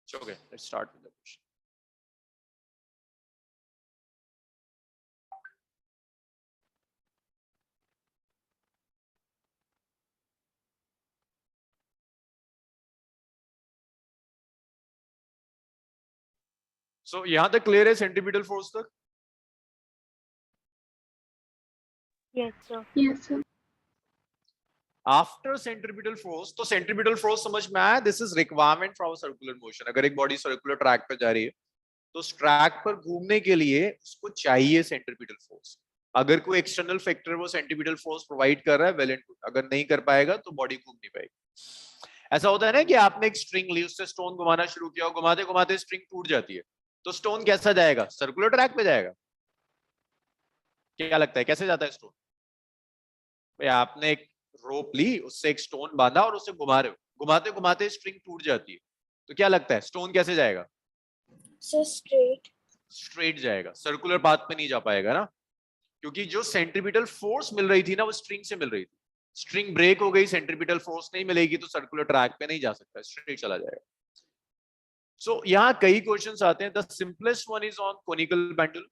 Okay, let's start with the question. So यहाँ तक क्लियर है सेंट्रीपिटल फोर्स तक? Yes, sir. Yes, sir. After centripetal force, तो सेंट्रीपिटल फोर्स समझ में आया, this is requirement for circular motion. अगर एक बॉडी सर्कुलर ट्रैक पर जा रही है तो उस ट्रैक पर घूमने के लिए उसको चाहिए सेंट्रीपिटल फोर्स। अगर कोई एक्सटर्नल फैक्टर वो सेंट्रीपिटल फोर्स प्रोवाइड कर रहा है, वेल एंड गुड। अगर नहीं कर पाएगा तो बॉडी घूम नहीं पाएगी। ऐसा होता है ना कि आपने एक स्ट्रिंग ली, उससे स्टोन घुमाना शुरू किया, घुमाते घुमाते स्ट्रिंग टूट जाती है, तो स्टोन कैसा जाएगा? सर्कुलर ट्रैक पे जाएगा। क्या लगता है कैसे जाता है स्टोन? भाई आपने एक रोप ली, उससे एक स्टोन बांधा और उसे घुमा रहे हो, घुमाते घुमाते स्ट्रिंग टूट जाती है, तो क्या लगता है स्टोन कैसे जाएगा? So straight. स्ट्रेट जाएगा, सर्कुलर पाथ पे नहीं जा पाएगा ना, क्योंकि जो सेंट्रीपिटल फोर्स मिल रही थी ना वो स्ट्रिंग से मिल रही थी। स्ट्रिंग ब्रेक हो गई, सेंट्रीपिटल फोर्स नहीं मिलेगी तो सर्कुलर ट्रैक पे नहीं जा सकता, स्ट्रेट चला जाएगा। सो यहाँ कई क्वेश्चंस आते हैं। The simplest one is on conical pendulum.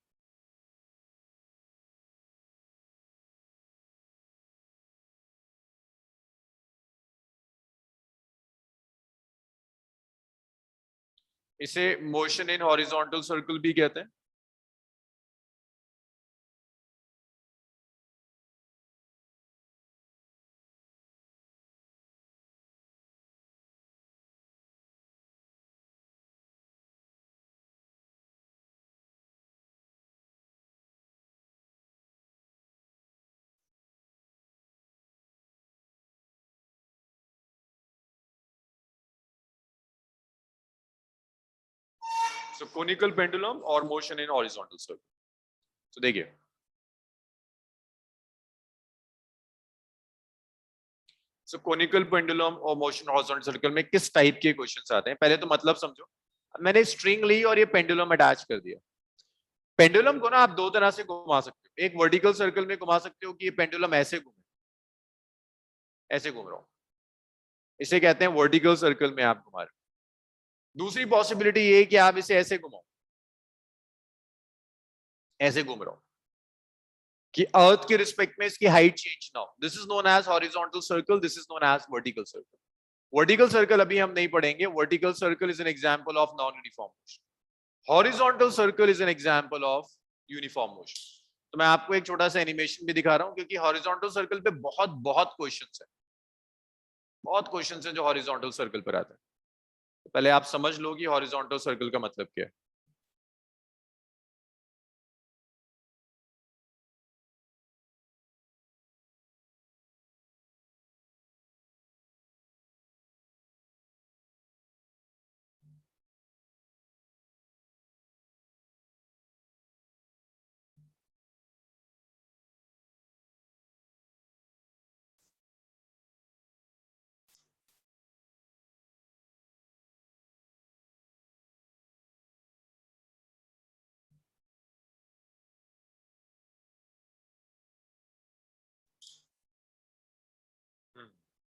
इसे मोशन इन हॉरिजॉन्टल सर्कल भी कहते हैं। So conical pendulum or motion in horizontal circle. So देखिए, so conical pendulum और motion horizontal circle में किस टाइप के क्वेश्चंस आते हैं, पहले तो मतलब समझो। मैंने स्ट्रिंग ली और ये पेंडुलम अटैच कर दिया। पेंडुलम को ना आप दो तरह से घुमा सकते हो। एक वर्टिकल सर्कल में घुमा सकते हो कि ये पेंडुलम ऐसे घूमे, ऐसे घूम रहा हूं, इसे कहते हैं वर्टिकल सर्कल में आप घुमा रहे हो। दूसरी पॉसिबिलिटी ये कि आप इसे ऐसे घुमाओ, ऐसे घूम रहा हूं कि अर्थ के रिस्पेक्ट में इसकी हाइट चेंज ना हो। This is known as horizontal circle, this is known as vertical circle. Vertical circle अभी हम नहीं पढ़ेंगे। Vertical circle is an example of non uniform motion, horizontal circle is an example of uniform motion. तो मैं आपको एक छोटा सा एनिमेशन भी दिखा रहा हूं क्योंकि हॉरिजॉन्टल सर्कल पे बहुत बहुत क्वेश्चंस है, बहुत क्वेश्चंस हैं जो हॉरिजॉन्टल सर्कल पर आते हैं। तो पहले आप समझ लो कि हॉरिजॉन्टल सर्कल का मतलब क्या है।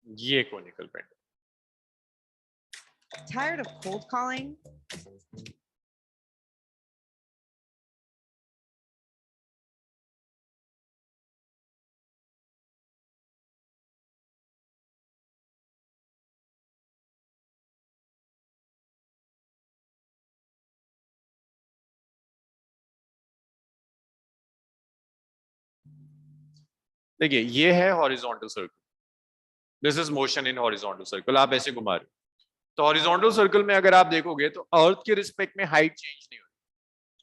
ये conical pendulum. Tired of cold calling? देखिए, ये है horizontal circle, this is motion in horizontal circle. आप ऐसे घुमा रहे हो तो हॉरिजॉन्टल सर्कल में अगर आप देखोगे तो अर्थ के रिस्पेक्ट में हाइट चेंज नहीं होती,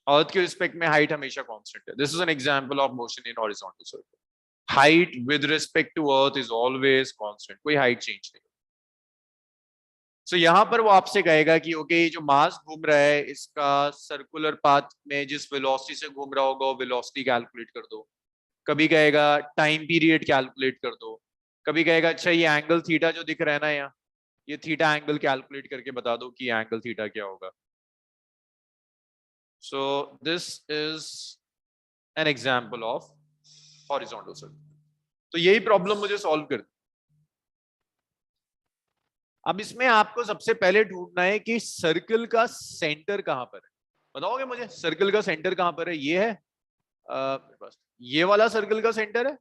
अर्थ के रिस्पेक्ट में हाइट हमेशा कांस्टेंट है। This is an example of motion in horizontal circle. Height with respect to earth is always constant, कोई हाइट चेंज नहीं। सो यहाँ पर वो आपसे कहेगा कि ओके, ये जो मास घूम रहा है इसका सर्कुलर पाथ में जिस वेलोसिटी से घूम रहा होगा वो वेलोसिटी कैलकुलेट कर दो। कभी कहेगा टाइम पीरियड कैलकुलेट कर दो, कभी कहेगा अच्छा ये एंगल थीटा जो दिख रहा है ना यहाँ, ये थीटा एंगल कैलकुलेट करके बता दो कि एंगल थीटा क्या होगा। So this is an example of horizontal circle. तो यही प्रॉब्लम मुझे सॉल्व कर। अब इसमें आपको सबसे पहले ढूंढना है कि सर्कल का सेंटर कहां पर है। बताओगे मुझे सर्कल का सेंटर कहां पर है? ये है बस, ये वाला सर्कल का सेंटर है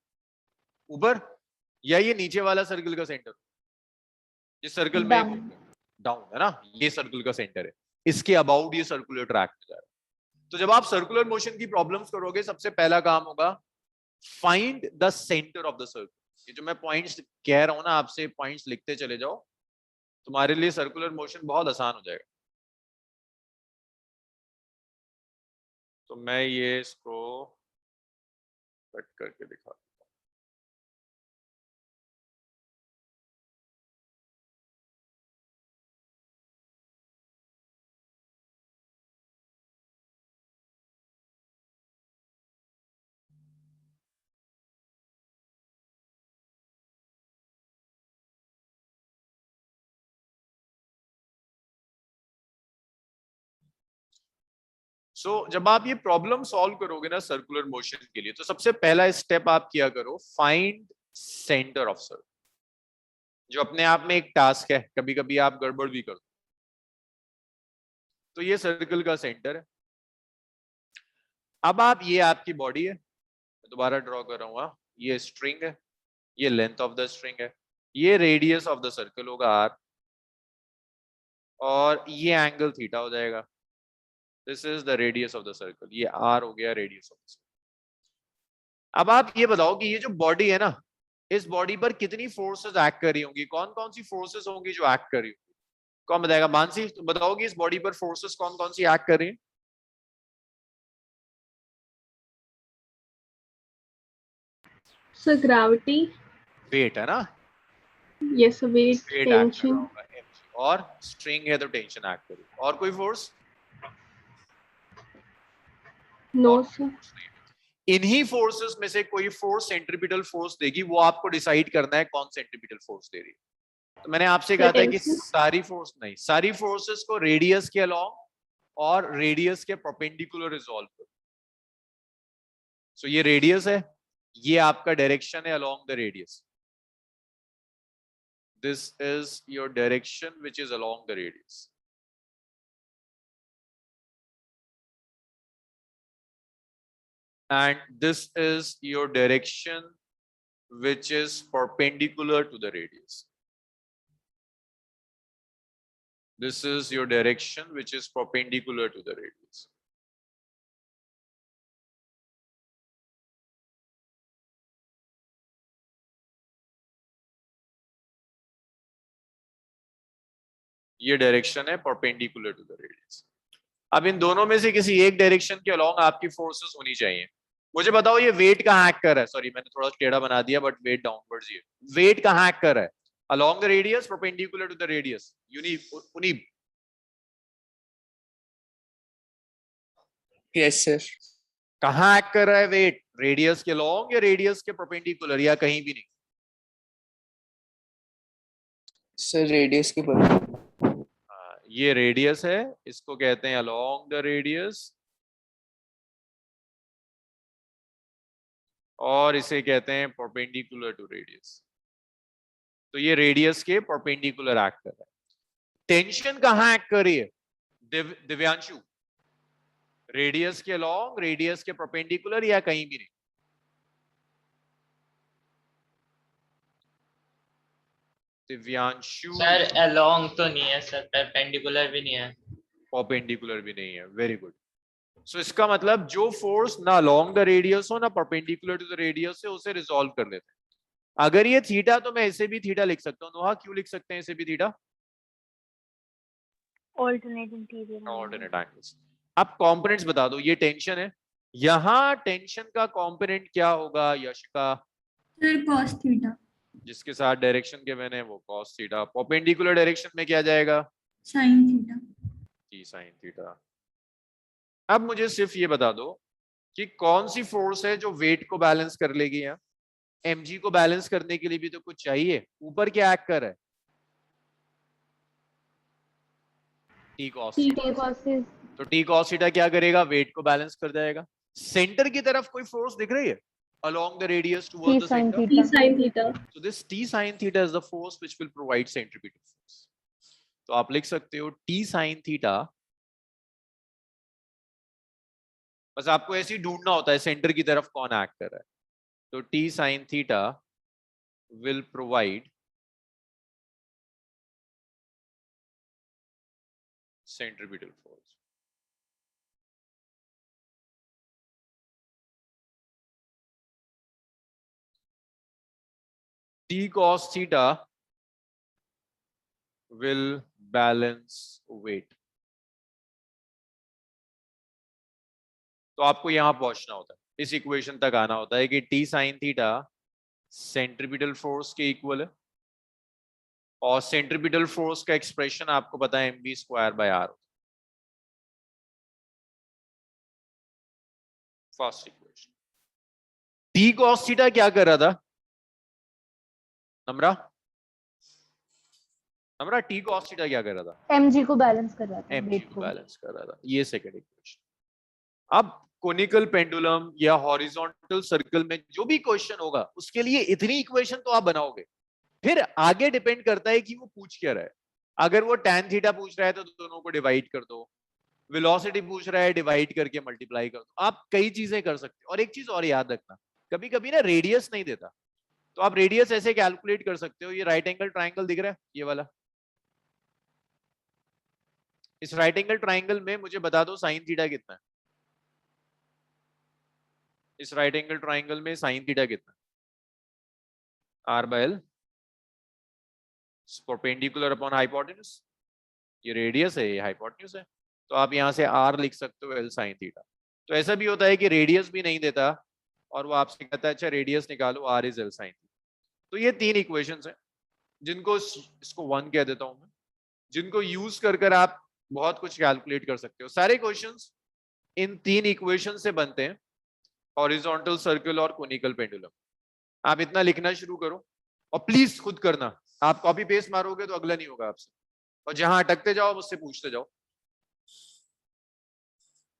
ऊपर, या ये नीचे वाला सर्कल का सेंटर? जिस सर्कल में डाउन है ना, ये सर्कल का सेंटर है, इसके अबाउट ये सर्कुलर ट्रैक में जा रहा है। तो जब आप सर्कुलर मोशन की प्रॉब्लम्स करोगे सबसे पहला काम होगा find the centre of the circle. ये जो मैं पॉइंट्स कह रहा हूं ना, आपसे पॉइंट्स लिखते चले जाओ, तुम्हारे लिए सर्कुलर मोशन बहुत आसान हो जाएगा। तो मैं ये इसको कट करके दिखा दूं। सो जब आप ये प्रॉब्लम सॉल्व करोगे ना सर्कुलर मोशन के लिए, तो सबसे पहला स्टेप आप किया करो फाइंड सेंटर ऑफ सर्कल, जो अपने आप में एक टास्क है, कभी कभी आप गड़बड़ भी कर दो। तो ये सर्कल का सेंटर है। अब आप, ये आपकी बॉडी है, मैं दोबारा ड्रॉ कर रहा हूँ, ये स्ट्रिंग है, ये लेंथ ऑफ द स्ट्रिंग है, ये रेडियस ऑफ द सर्कल होगा आर, और ये एंगल थीटा हो जाएगा। This is the radius of the circle, ये आर हो गया रेडियस ऑफ द सर्कल। अब आप ये बताओ कि ये जो बॉडी है ना, इस बॉडी पर कितनी फोर्सेस एक्ट कर रही होंगी, कौन कौन सी फोर्सेस होंगी जो एक्ट कर रही होंगी? कौन बताएगा? मानसी, तुम बताओगी इस बॉडी पर फोर्सेस कौन कौन सी एक्ट कर रही है? सर ग्रेविटी, वेट है ना, यस वेट, वेट एक्ट कर रहा टेंशन, होगा, mg, और स्ट्रिंग है तो टेंशन एक्ट करेगी। और कोई फोर्स? No sir. इन्हीं फोर्सेस में से कोई फोर्स सेंट्रीपिटल फोर्स देगी, वो आपको डिसाइड करना है कौन सेंट्रीपिटल फोर्स दे रही है। तो मैंने आपसे कहा था कि सारी फोर्स नहीं, सारी फोर्सेस को रेडियस के अलोंग और रेडियस के परपेंडिकुलर रिजॉल्व करो। सो ये रेडियस है, ये आपका डायरेक्शन है along the radius. This is your direction which is along the radius. And this is your direction which is perpendicular to the radius. This is your direction which is perpendicular to the radius. ये direction है perpendicular to the radius. अब इन दोनों में से किसी एक direction के along आपकी फोर्सेस होनी चाहिए। मुझे बताओ ये वेट कहाँ एक्ट कर रहा है? सॉरी मैंने थोड़ा टेढ़ा बना दिया, बट वेट डाउनवर्ड्स ही है। वेट कहाँ एक्ट कर रहा है? Along the radius, perpendicular to the radius. उनीब यस सर। कहाँ एक्ट कर रहा है वेट? रेडियस के अलोंग या रेडियस के परपेंडिकुलर या कहीं भी नहीं? सर रेडियस के पर। ये रेडियस है, इसको कहते हैं अलोंग द रेडियस, और इसे कहते हैं परपेंडिकुलर टू रेडियस। तो ये रेडियस के परपेंडिकुलर एक्ट कर रहा है। टेंशन कहाँ एक्ट कर रही है दिव्यांशु? रेडियस के अलोंग, रेडियस के परपेंडिकुलर या कहीं भी नहीं? दिव्यांशु सर अलोंग तो नहीं है सर, परपेंडिकुलर भी नहीं है, परपेंडिकुलर भी नहीं है। Very good. सो इसका मतलब जो फोर्स ना अलोंग द रेडियस हो ना परपेंडिकुलर टू द रेडियस है, उसे रिजॉल्व कर लेते हैं। अगर ये थीटा, तो मैं इसे भी थीटा लिख सकता हूँ। नोहा, क्यों लिख सकते हैं इसे भी theta? Alternate interior. Alternate angles. अब कंपोनेंट्स बता दो। ये टेंशन है, यहाँ टेंशन का कंपोनेंट क्या होगा यशिका? Sir, cos theta. जिसके साथ डायरेक्शन के मैंने वो cos थीटा। परपेंडिकुलर डायरेक्शन में क्या जाएगा? Sin theta. t sin theta. अब मुझे सिर्फ ये बता दो कि कौन सी फोर्स है जो वेट को बैलेंस कर लेगी। यहाँ mg को बैलेंस करने के लिए भी तो कुछ चाहिए। ऊपर क्या एक्ट कर रहा है? t cos theta. तो t cos थीटा क्या करेगा? वेट को बैलेंस कर जाएगा। सेंटर की तरफ कोई फोर्स दिख रही है along the radius towards the center? T sin theta. So this t sin theta is the force which will provide centripetal force. तो आप लिख सकते हो t sin theta, बस आपको ऐसे ही ढूंढना होता है सेंटर की तरफ कौन एक्ट कर रहा है। तो t sin theta will provide centripetal force. t cos theta will balance weight. तो आपको यहां पहुंचना होता है, इस इक्वेशन तक आना होता है कि t sin theta centripetal force के इक्वल है, और सेंट्रीपिटल फोर्स का एक्सप्रेशन आपको पता है mv²/r। First equation. t cos theta क्या कर रहा था नम्रा? नम्रा, t cos थीटा क्या कर रहा था? mg को बैलेंस कर रहा था, mg वेट को को। बैलेंस कर रहा था। ये सेकंड इक्वेशन। अब कोनिकल पेंडुलम या हॉरिजॉन्टल सर्कल में जो भी क्वेश्चन होगा उसके लिए इतनी इक्वेशन तो आप बनाओगे, फिर आगे डिपेंड करता है कि वो पूछ क्या रहा है। अगर वो tan थीटा पूछ रहा है तो दोनों को डिवाइड कर दो, वेलोसिटी पूछ रहा है डिवाइड करके मल्टीप्लाई कर दो, आप कई चीजें कर सकते हो। और एक चीज और याद रखना, कभी कभी ना रेडियस नहीं देता तो आप रेडियस ऐसे कैलकुलेट कर सकते हो। ये राइट एंगल ट्राइंगल दिख रहा है ये वाला, इस राइट एंगल ट्राइंगल में मुझे बता दो साइन थीटा कितना है। इस राइट एंगल ट्राइंगल में साइन थीटा कितना है? R by l, perpendicular upon hypotenuse. ये रेडियस है, ये हाइपोटेन्यूज है, तो आप यहां से आर लिख सकते हो एल साइन थीटा। तो ऐसा भी होता है कि रेडियस भी नहीं देता और वो आपसे कहता है अच्छा रेडियस निकालो, r is l sine theta. तो ये तीन इक्वेशंस हैं जिनको, इसको 1 कह देता हूं मैं, जिनको यूज कर कर आप बहुत कुछ कैलकुलेट कर सकते हो। सारे क्वेश्चंस इन तीन इक्वेशन से बनते हैं, हॉरिजॉन्टल सर्कल और कोनिकल पेंडुलम। आप इतना लिखना शुरू करो और प्लीज खुद करना, आप कॉपी पेस्ट मारोगे तो अगला नहीं होगा आपसे। और जहां अटकते जाओ मुझसे पूछते जाओ।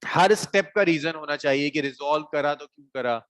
हर स्टेप का रीजन होना चाहिए कि रिजॉल्व करा तो क्यों करा।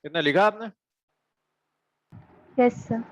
कितना लिखा आपने? Yes sir.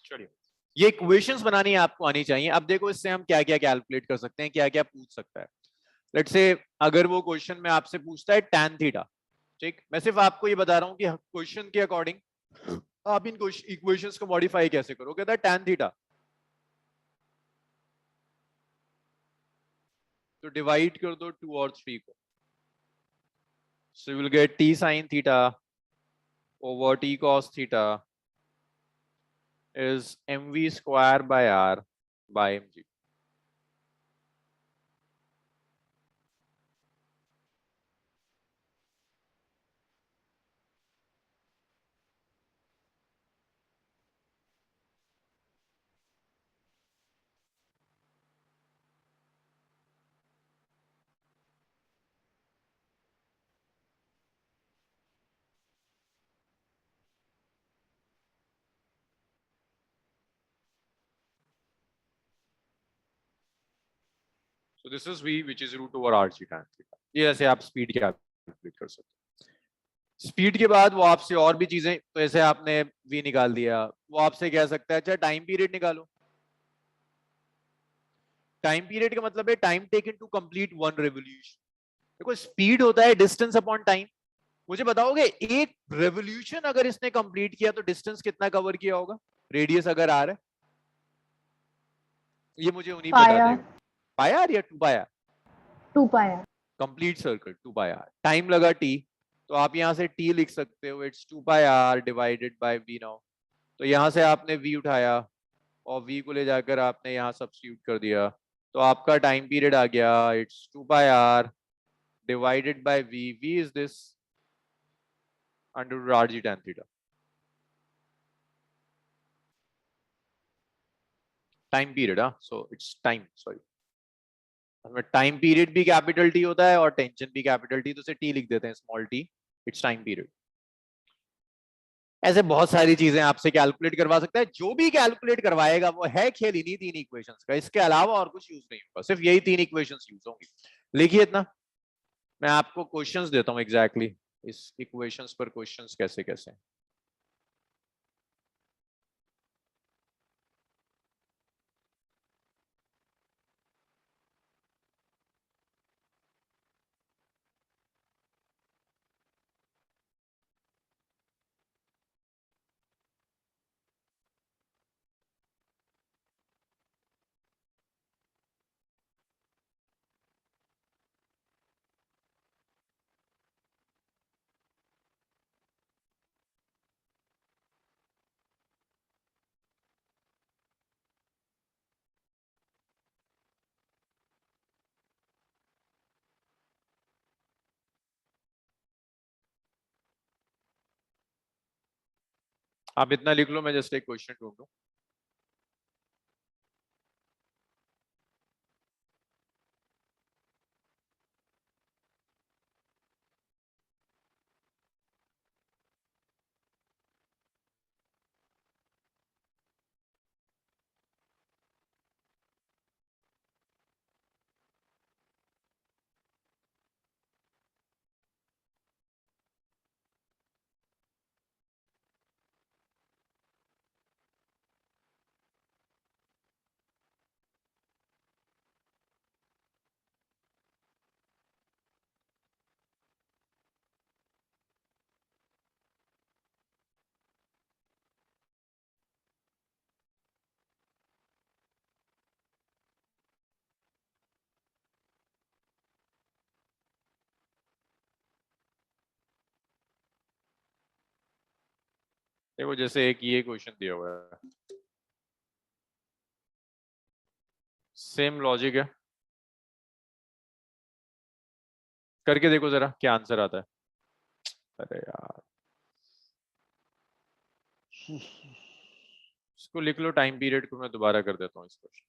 चलिए, ये इक्वेशंस बनानी आपको आनी चाहिए। अब देखो इससे हम क्या क्या कैलकुलेट कर सकते हैं, क्या क्या पूछ सकता है। लेट्स से अगर वो क्वेश्चन में आपसे पूछता है tan थीटा, ठीक, मैं सिर्फ आपको ये बता रहा हूं कि क्वेश्चन के अकॉर्डिंग आप इन इक्वेशंस को मॉडिफाई कैसे करो। कहता है tan थीटा, तो डिवाइड कर दो 2 और 3 को, so you will get t sin theta over t cos theta is mv square by r by mg. This is v which is root over rg tan theta. ये ऐसे आप speed calculate कर सकते हो. स्पीड के बाद वो आपसे और भी चीजें, तो ऐसे आपने v निकाल दिया, वो आपसे कह सकता है अच्छा टाइम पीरियड निकालो. टाइम पीरियड का मतलब है time taken to complete one revolution. देखो स्पीड होता है डिस्टेंस अपॉन टाइम. मुझे बताओगे एक रेवोल्यूशन अगर इसने कंप्लीट किया तो डिस्टेंस कितना कवर किया होगा, रेडियस अगर आ रहा है, ये मुझे उन्हीं बता पाया देगा. पाया या 2 पाया? 2 पाया. Complete circle 2 pi r. Time लगा t, तो आप यहां से t लिख सकते हो, it's 2 pi r divided by v now. तो यहां से आपने v उठाया और v को ले जाकर आपने यहां सब्स्टिट्यूट कर दिया, तो आपका टाइम पीरियड आ गया it's 2 pi r divided by v. v is this under rg tan theta. Time period, so it's time, sorry, time period भी कैपिटल टी होता है और टेंशन भी कैपिटल टी, तो उसे टी लिख देते हैं, small T. It's time period. ऐसे बहुत सारी चीजें आपसे कैलकुलेट करवा सकता है. जो भी कैलकुलेट करवाएगा वो है खेल इन्हीं 3 इक्वेशंस का, इसके अलावा और कुछ यूज नहीं होगा, सिर्फ यही 3 इक्वेशंस यूज होंगी. लिखिए इतना, मैं आपको क्वेश्चंस देता हूं एग्जैक्टली इस इक्वेशंस पर क्वेश्चंस कैसे कैसे. आप इतना लिख लो, मैं जस्ट एक क्वेश्चन ढूंढूं. देखो जैसे एक ये क्वेश्चन दिया हुआ है, सेम लॉजिक है, करके देखो जरा क्या आंसर आता है. अरे यार, इसको लिख लो, टाइम पीरियड को मैं दोबारा कर देता हूँ इस क्वेश्चन.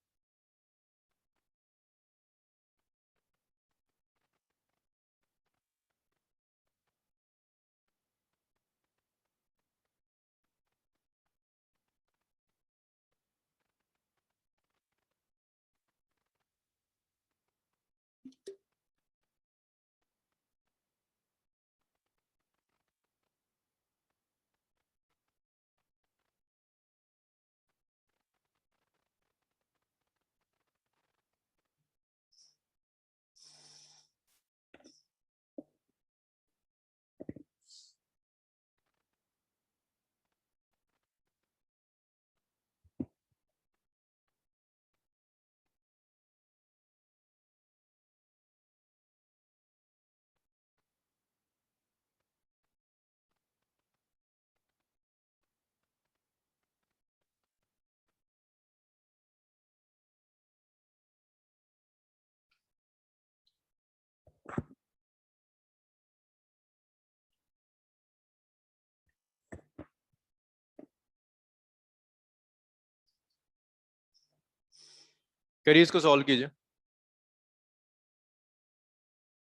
करिए इसको सॉल्व कीजिए.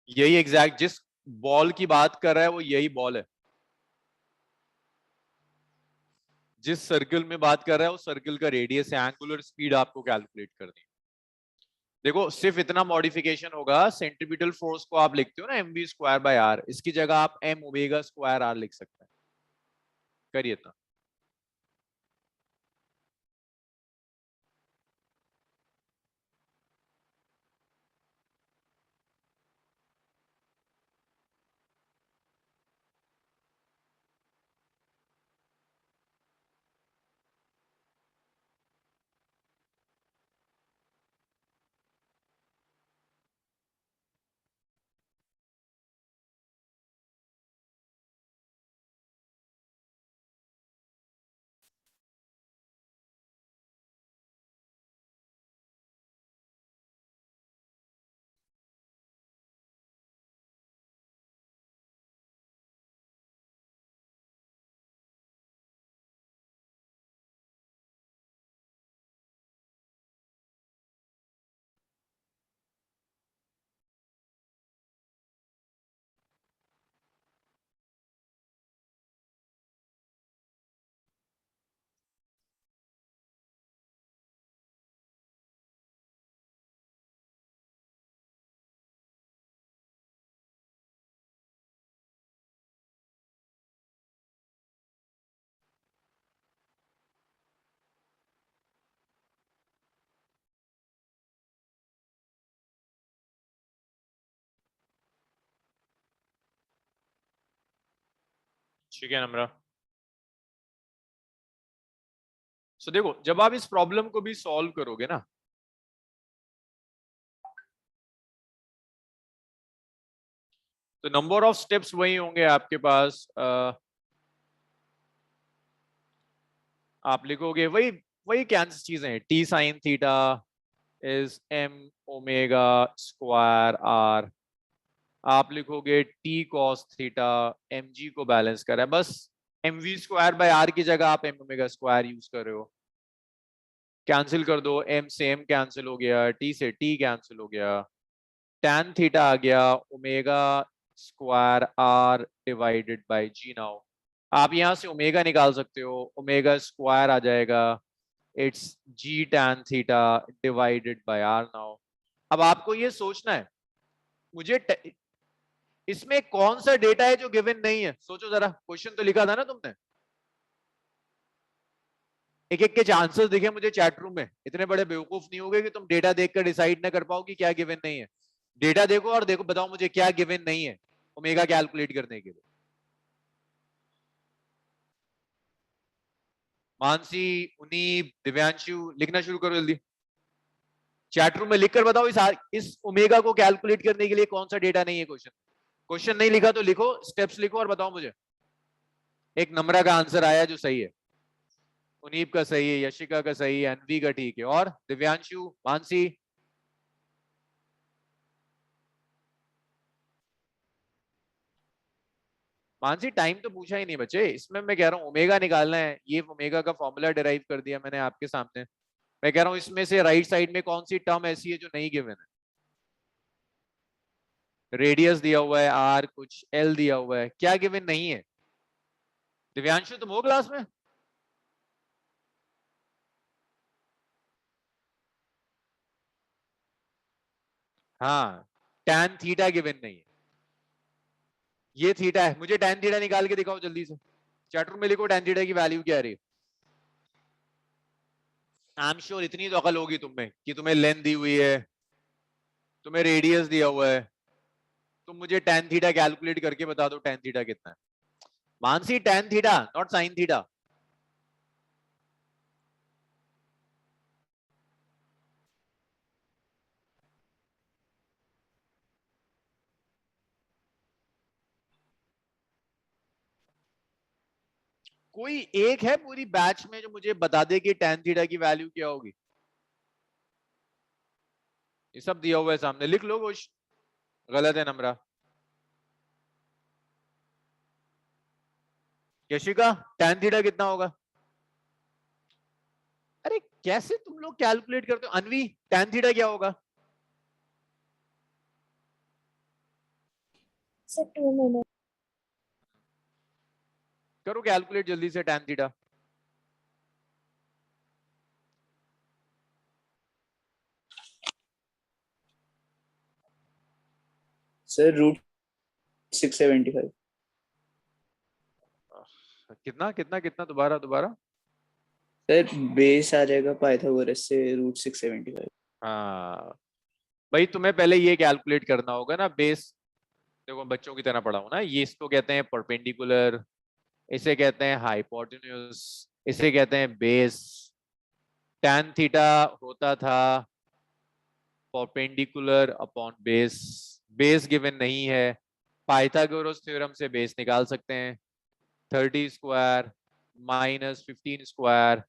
यही एग्जैक्ट जिस बॉल की बात कर रहा है वो यही बॉल है. जिस सर्कल में बात कर रहा है वो सर्कल का रेडियस है, एंगुलर स्पीड आपको कैलकुलेट करनी है. देखो सिर्फ इतना मॉडिफिकेशन होगा, सेंट्रीपिटल फोर्स को आप लिखते हो ना mv स्क्वायर बाय आर, इसकी जगह आप m ओमेगा स्क्वायर आर लिख सकते हैं। करिए इतना। ठीक है नम्रा। सो देखो जब आप इस प्रॉब्लम को भी सॉल्व करोगे ना, तो नंबर ऑफ स्टेप्स वही होंगे आपके पास। आप लिखोगे वही वही कैंसिल चीजें, T sine theta is m omega square r. आप लिखोगे टी कॉस थीटा mg को बैलेंस कर रहा है, बस mv स्क्वायर बाय r की जगह आप m ओमेगा स्क्वायर यूज कर रहे हो। कैंसिल कर दो, m से m कैंसिल हो गया, t से t कैंसिल हो गया, tan थीटा आ गया omega square r divided by g। Now आप यहां से ओमेगा निकाल सकते हो, ओमेगा स्क्वायर आ जाएगा, it's g tan theta divided by r। Now अब आपको ये सोचना है मुझे इसमें कौन सा डेटा है जो गिवन नहीं है। सोचो जरा, क्वेश्चन तो लिखा था ना तुमने, एक एक के चांसेस दिखे मुझे चैट रूम में। इतने बड़े बेवकूफ नहीं होगे कि तुम डेटा देखकर डिसाइड ना कर पाओ कि क्या गिवन नहीं है। डेटा देखो और देखो, बताओ मुझे क्या गिवन नहीं है ओमेगा कैलकुलेट करने के लिए। मानसी, उनीब, दिव्यांशु, लिखना शुरू करो जल्दी। चैट रूम में लिखकर बताओ इस ओमेगा को कैलकुलेट करने के लिए कौन सा डेटा नहीं है। क्वेश्चन नहीं लिखा तो लिखो, स्टेप्स लिखो और बताओ मुझे। एक नम्रा का आंसर आया जो सही है, उनीब का सही है, यशिका का सही है, अनवी का ठीक है, और दिव्यांशु, मानसी। मानसी टाइम तो पूछा ही नहीं बच्चे, इसमें मैं कह रहा हूँ ओमेगा निकालना है, ये ओमेगा का फॉर्मूला डिराइव कर दिया मैंने आपके सामने। मैं कह रहा हूँ इसमें से राइट साइड में कौन सी टर्म ऐसी है जो नहीं गिवन है। रेडियस दिया हुआ है आर, कुछ एल दिया हुआ है, क्या गिवन नहीं है। दिव्यांशु तुम हो क्लास में? हाँ, tan थीटा गिवन नहीं है, ये थीटा है। मुझे tan थीटा निकाल के दिखाओ जल्दी से, चैट रूम में लिखो tan थीटा की वैल्यू क्या आ रही है। आई एम श्योर इतनी तो अकल होगी तुम में कि तुम्हें लेंथ दी हुई है, तुम्हें रेडियस दिया हुआ है, तुम मुझे tan थीटा कैलकुलेट करके बता दो tan थीटा कितना है। Mansi tan theta naught sin theta. कोई एक है पूरी बैच में जो मुझे बता दे कि tan थीटा की वैल्यू क्या होगी। ये सब दिया हुआ है सामने, लिख लो कुछ। गलत है नम्रा। यशिका tan थीटा कितना होगा? अरे कैसे तुम लोग कैलकुलेट करते हो। अनवी tan थीटा क्या होगा? Sir 2 minute. करो कैलकुलेट जल्दी से tan थीटा। Sir root 675। कितना कितना कितना, दोबारा दोबारा। सर बेस आ जाएगा पाइथागोरस से रूट 675। हाँ भाई, तुम्हें पहले ये कैलकुलेट करना होगा ना बेस। देखो बच्चों की तरह पढ़ा हूं ना, ये इसको कहते हैं परपेंडिकुलर, इसे कहते हैं हाइपोटेन्यूज, इसे कहते हैं बेस। tan थीटा होता था perpendicular upon base. Base given नहीं है, पाइथागोरस थ्योरम से बेस निकाल सकते हैं। 30 स्क्वायर माइनस 15 स्क्वायर,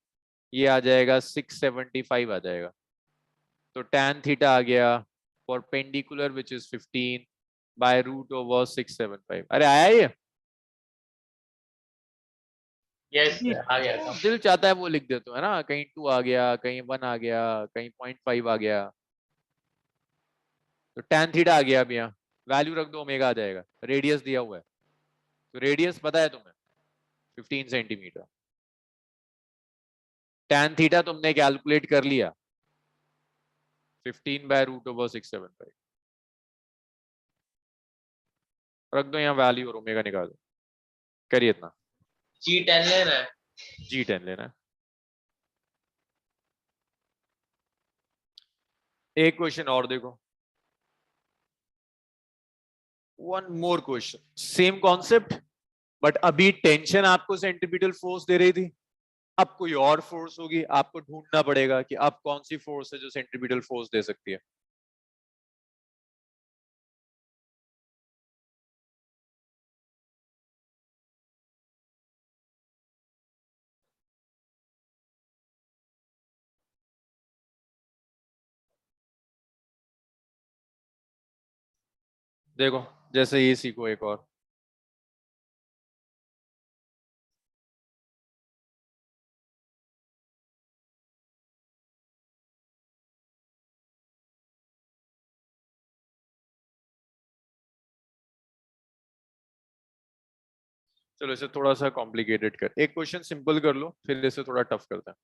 ये आ जाएगा 675 आ जाएगा। तो tan थीटा आ गया perpendicular which is 15 by root over 675। अरे आया ये? यस आ गया था। दिल चाहता है वो लिख देते है ना, कहीं 2 आ गया, कहीं 1 आ गया, कहीं 0.5 आ गया। तो tan थीटा आ गया, अब यहाँ वैल्यू रख दो, ओमेगा आ जाएगा। रेडियस दिया हुआ है, तो रेडियस पता है तुम्हें 15 सेंटीमीटर। tan थीटा तुमने कैलकुलेट कर लिया 15 बाय रूट ओवर 675। रख दो यहाँ वैल्यू और ओमेगा निकाल दो। करिए इतना। G10 लेना है। G10 लेना है। एक क्वेश्चन और देखो, one more question, same concept, but अभी टेंशन आपको सेंट्रीपिटल फोर्स दे रही थी, अब कोई और फोर्स होगी, आपको ढूंढना पड़ेगा कि अब कौन सी फोर्स है जो सेंट्रीपिटल फोर्स दे सकती है। देखो जैसे ये सीखो एक और, चलो इसे थोड़ा सा कॉम्प्लिकेटेड कर, एक क्वेश्चन सिंपल कर लो फिर इसे थोड़ा टफ करते हैं।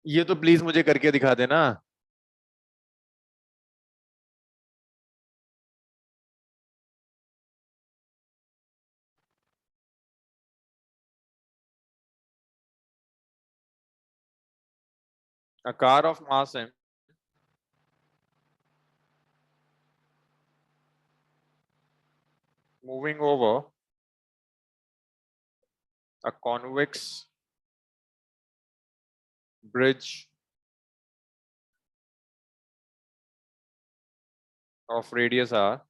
ये तो प्लीज मुझे करके दिखा देना। A car of mass m moving over a convex bridge of radius r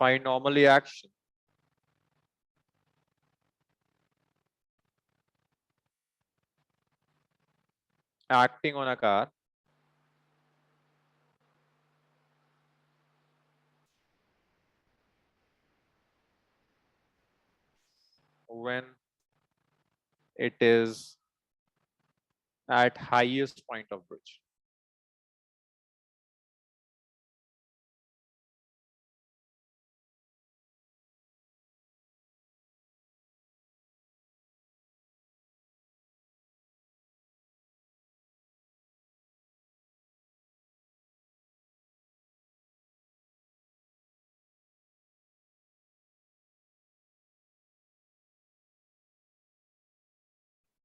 find normally action acting on a car when it is at highest point of bridge.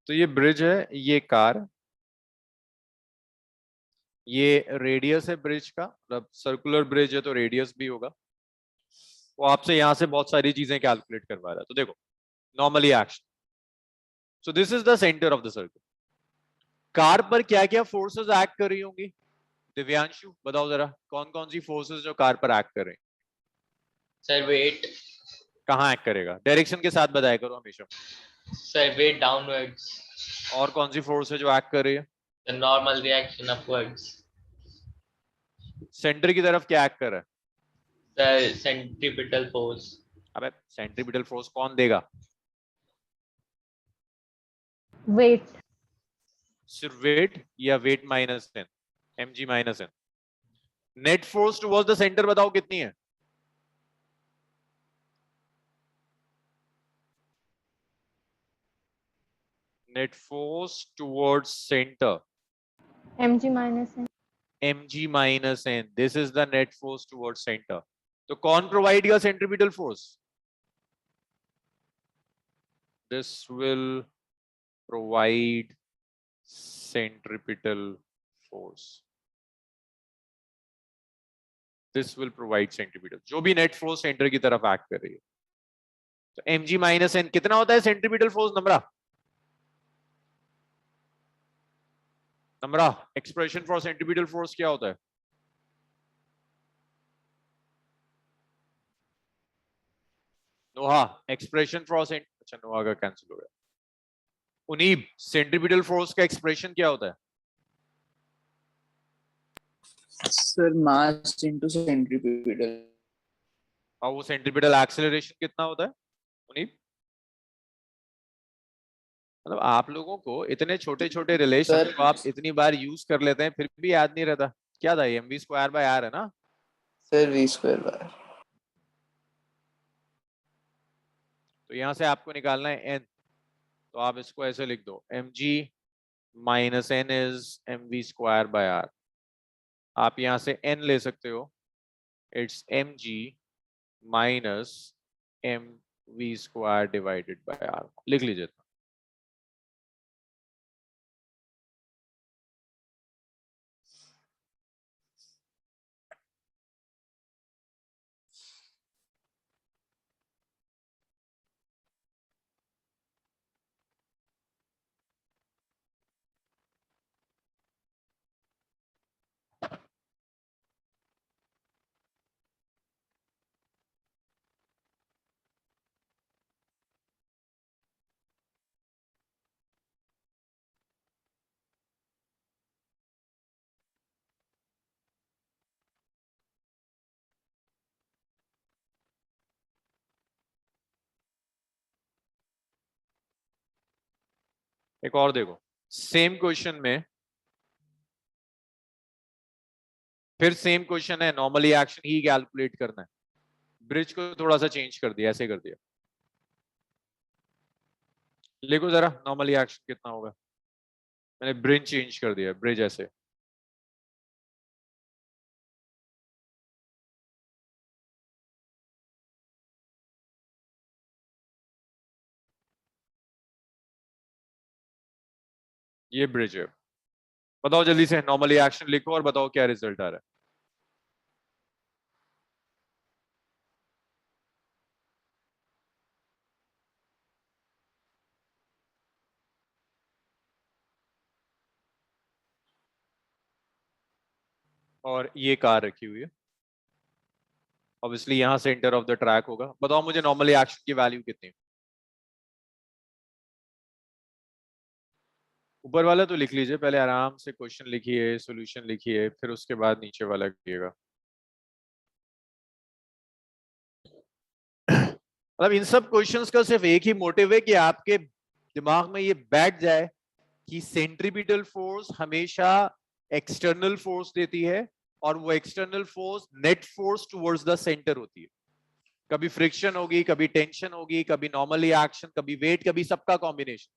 तो ये ब्रिज है, ये कार, ये radius है bridge का, मतलब circular bridge है तो रेडियस भी होगा। वो आपसे यहां से बहुत सारी चीजें कैलकुलेट करवा रहा है। तो देखो normally action, so this is the centre of the circle. Car पर क्या क्या फोर्सेस एक्ट कर रही होंगी? दिव्यांशु बताओ जरा, कौन कौन सी फोर्सेस जो कार पर एक्ट कर रहे हैं? Sir weight. कहाँ एक्ट करेगा? डायरेक्शन के साथ बताया करो हमेशा। Sir weight downwards. और कौन सी फोर्स है जो एक्ट कर रही है? The normal reaction upwards. Centre की तरफ क्या एक्ट कर रहा है? Sir centripetal force. अबे सेंट्रीपिटल फोर्स कौन देगा? वेट। सिर्फ वेट या weight minus n, mg minus n? Net force towards the centre बताओ कितनी है? net force towards center, mg minus n. mg minus n. This is the net force towards center. तो कौन provide किया centripetal force? This will provide centripetal force. This will provide centripetal. जो भी net force center की तरफ act कर रही है. तो mg minus n कितना होता है centripetal force Namra? Namra, expression for centripetal force क्या होता है? नोहा, expression for अच्छा नोहा का कैंसिल हो गया. उनीब, सेंट्रीपिटल फोर्स का एक्सप्रेशन क्या होता है? Sir mass into centripetal. और वो सेंट्रीपिटल एक्सेलरेशन कितना होता है? उनीब, मतलब आप लोगों को इतने छोटे छोटे रिलेशन को आप इतनी बार यूज कर लेते हैं फिर भी याद नहीं रहता. क्या था? mv स्क्वायर बाय r है ना सर? v square bye. तो यहां से आपको निकालना है n. तो आप इसको ऐसे लिख दो, mg minus n is mv square by r. आप यहां से n ले सकते हो, it's mg minus mv square divided bye r. लिख लीजिए. एक और देखो, सेम क्वेश्चन में फिर सेम क्वेश्चन है, नॉर्मली एक्शन ही कैलकुलेट करना है. ब्रिज को थोड़ा सा चेंज कर दिया, ऐसे कर दिया. लिखो जरा नॉर्मली एक्शन कितना होगा. मैंने ब्रिज चेंज कर दिया, ब्रिज ऐसे. ये ब्रिज है. बताओ जल्दी से, नॉर्मली एक्शन लिखो और बताओ क्या रिजल्ट आ रहा है. और ये कार रखी हुई है, ऑब्वियसली यहां सेंटर ऑफ द ट्रैक होगा. बताओ मुझे नॉर्मली एक्शन की वैल्यू कितनी है? ऊपर वाला तो लिख लीजिए, पहले आराम से क्वेश्चन लिखिए, सॉल्यूशन लिखिए, फिर उसके बाद नीचे वाला लिखिएगा. मतलब इन सब क्वेश्चंस का सिर्फ एक ही मोटिव है कि आपके दिमाग में ये बैठ जाए कि सेंट्रीपिटल फोर्स हमेशा एक्सटर्नल फोर्स देती है और वो external force net force towards the centre होती है. कभी फ्रिक्शन होगी, कभी टेंशन होगी, कभी नॉर्मली एक्शन, कभी वेट, कभी सबका कॉम्बिनेशन.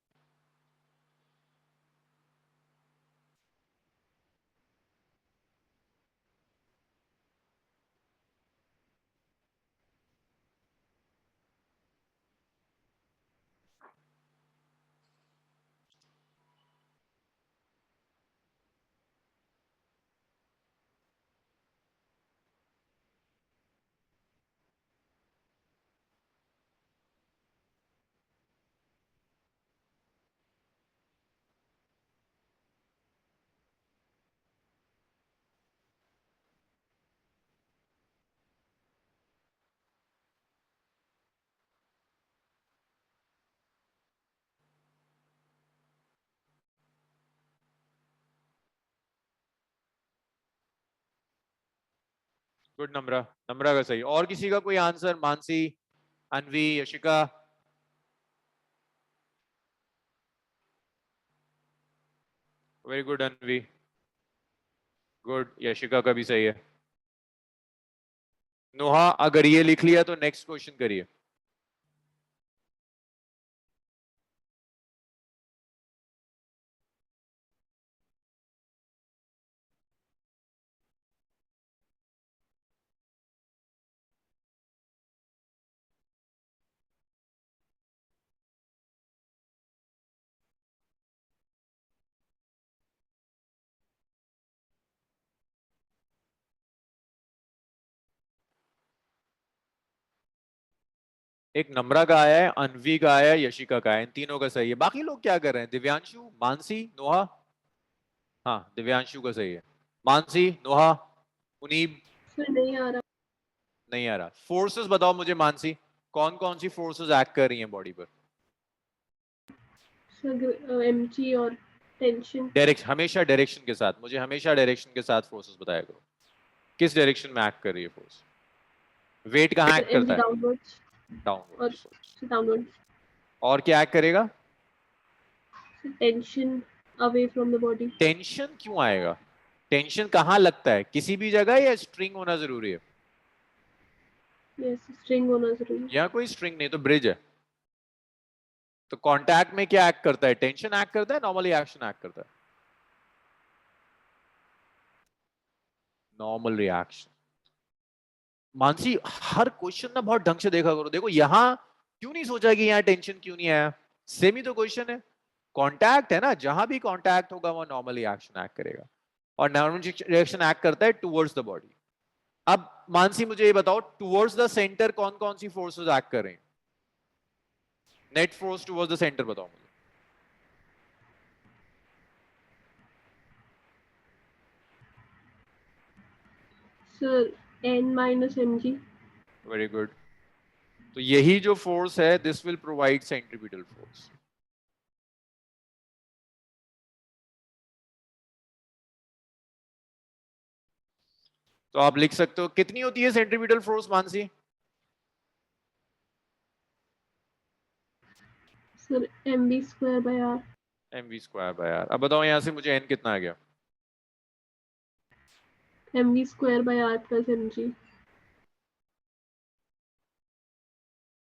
गुड नम्रा, नम्रा का सही. और किसी का कोई आंसर? मानसी, अनवी, यशिका? वेरी गुड अनवी, गुड. यशिका का भी सही है. नोहा, अगर ये लिख लिया तो नेक्स्ट क्वेश्चन करिए. एक नम्रा का आया है, अनवी का आया है, यशिका का है, इन तीनों का सही है। बाकी लोग क्या कर रहे हैं? दिव्यांशु, मानसी, नोहा। हाँ दिव्यांशु का सही है। मानसी, नोहा, मुनीब। सर नहीं आ रहा। नहीं आ रहा। फोर्सेस बताओ मुझे मानसी, कौन कौन सी फोर्सेस एक्ट कर रही हैं बॉडी पर? सर एमजी और टेंशन। डायरेक्शन, हमेशा डायरेक्शन के साथ, मुझे हमेशा डायरेक्शन के साथ फोर्सेस बताया करो। किस डायरेक्शन में एक्ट कर रही है फोर्स? वेट कहाँ एक्ट करता है? डाउनवर्ड्स। डाउनवर्ड्स। डाउनवर्ड्स। और क्या एक्ट करेगा? Tension away from the body. Tension क्यों आएगा? टेंशन कहाँ लगता है? किसी भी जगह या स्ट्रिंग होना जरूरी है? यस, स्ट्रिंग होना जरूरी है। यहाँ कोई स्ट्रिंग नहीं तो ब्रिज है। तो कांटेक्ट में क्या एक्ट करता है? टेंशन एक्ट करता है, नॉर्मली एक्शन एक्ट करता है? Normal reaction. मानसी हर क्वेश्चन ना बहुत ढंग से देखा करो। देखो यहाँ क्यों नहीं सोचा कि यहाँ टेंशन क्यों नहीं आया? सेम ही तो क्वेश्चन है। कांटेक्ट है ना, जहां भी कांटेक्ट होगा वो नॉर्मली एक्शन एक्ट करेगा, और नॉर्मल रिएक्शन एक्ट करता है टुवर्ड्स द बॉडी। अब मानसी मुझे ये बताओ, टुवर्ड्स द सेंटर कौन कौन सी फोर्सेस एक्ट कर रहे हैं? Net force towards the centre बताओ मुझे। Sir n minus mg। Very good. तो यही जो फोर्स है, this will provide centripetal force. तो आप लिख सकते हो कितनी होती है centripetal force Mansi? Sir mv square by r। mv square by r। अब बताओ यहां से मुझे n कितना आ गया? mv square by r plus mg।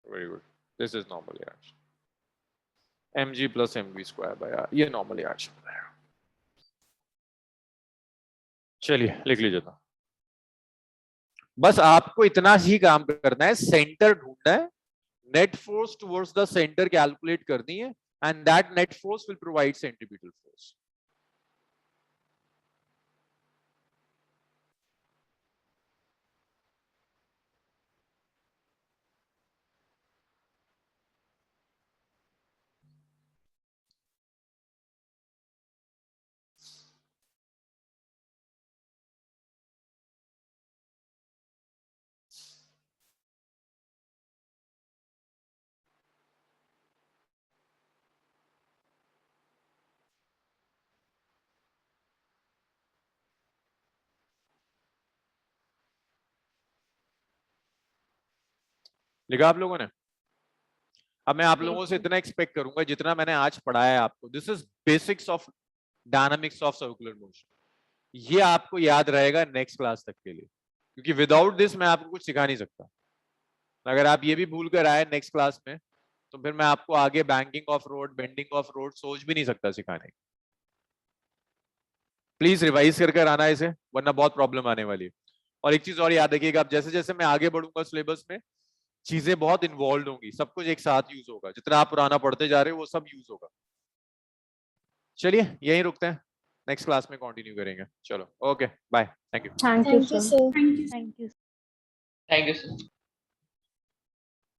Very good, this is normal reaction. mg plus mv square by r, ये नॉर्मल रिएक्शन है। चलिए लिख लीजिए। तो बस आपको इतना ही काम करना है, सेंटर ढूंढना है, net force towards the centre calculate करनी है, and that net force will provide centripetal force. लिखा आप लोगों ने? अब मैं आप लोगों से इतना एक्सपेक्ट करूंगा जितना मैंने आज पढ़ाया है आपको। This is basics of dynamics of circular motion. ये आपको याद रहेगा नेक्स्ट क्लास तक के लिए, क्योंकि विदाउट दिस मैं आपको कुछ सिखा नहीं सकता। अगर आप ये भी भूल कर आए नेक्स्ट क्लास में, तो फिर मैं आपको आगे banking of road, bending of road सोच भी नहीं सकता सिखाने की। प्लीज रिवाइज कर आना इसे, वरना बहुत प्रॉब्लम आने वाली है। और एक चीज और याद रखिएगा, आप जैसे जैसे मैं आगे बढ़ूंगा सिलेबस में, चीजें बहुत इन्वॉल्व होंगी, सब कुछ एक साथ यूज होगा। जितना आप पुराना पढ़ते जा रहे हो वो सब यूज होगा। चलिए यहीं रुकते हैं, नेक्स्ट क्लास में कंटिन्यू करेंगे। चलो okay bye, thank you. Thank you Thank you, sir. sir. Thank you. Thank you, sir.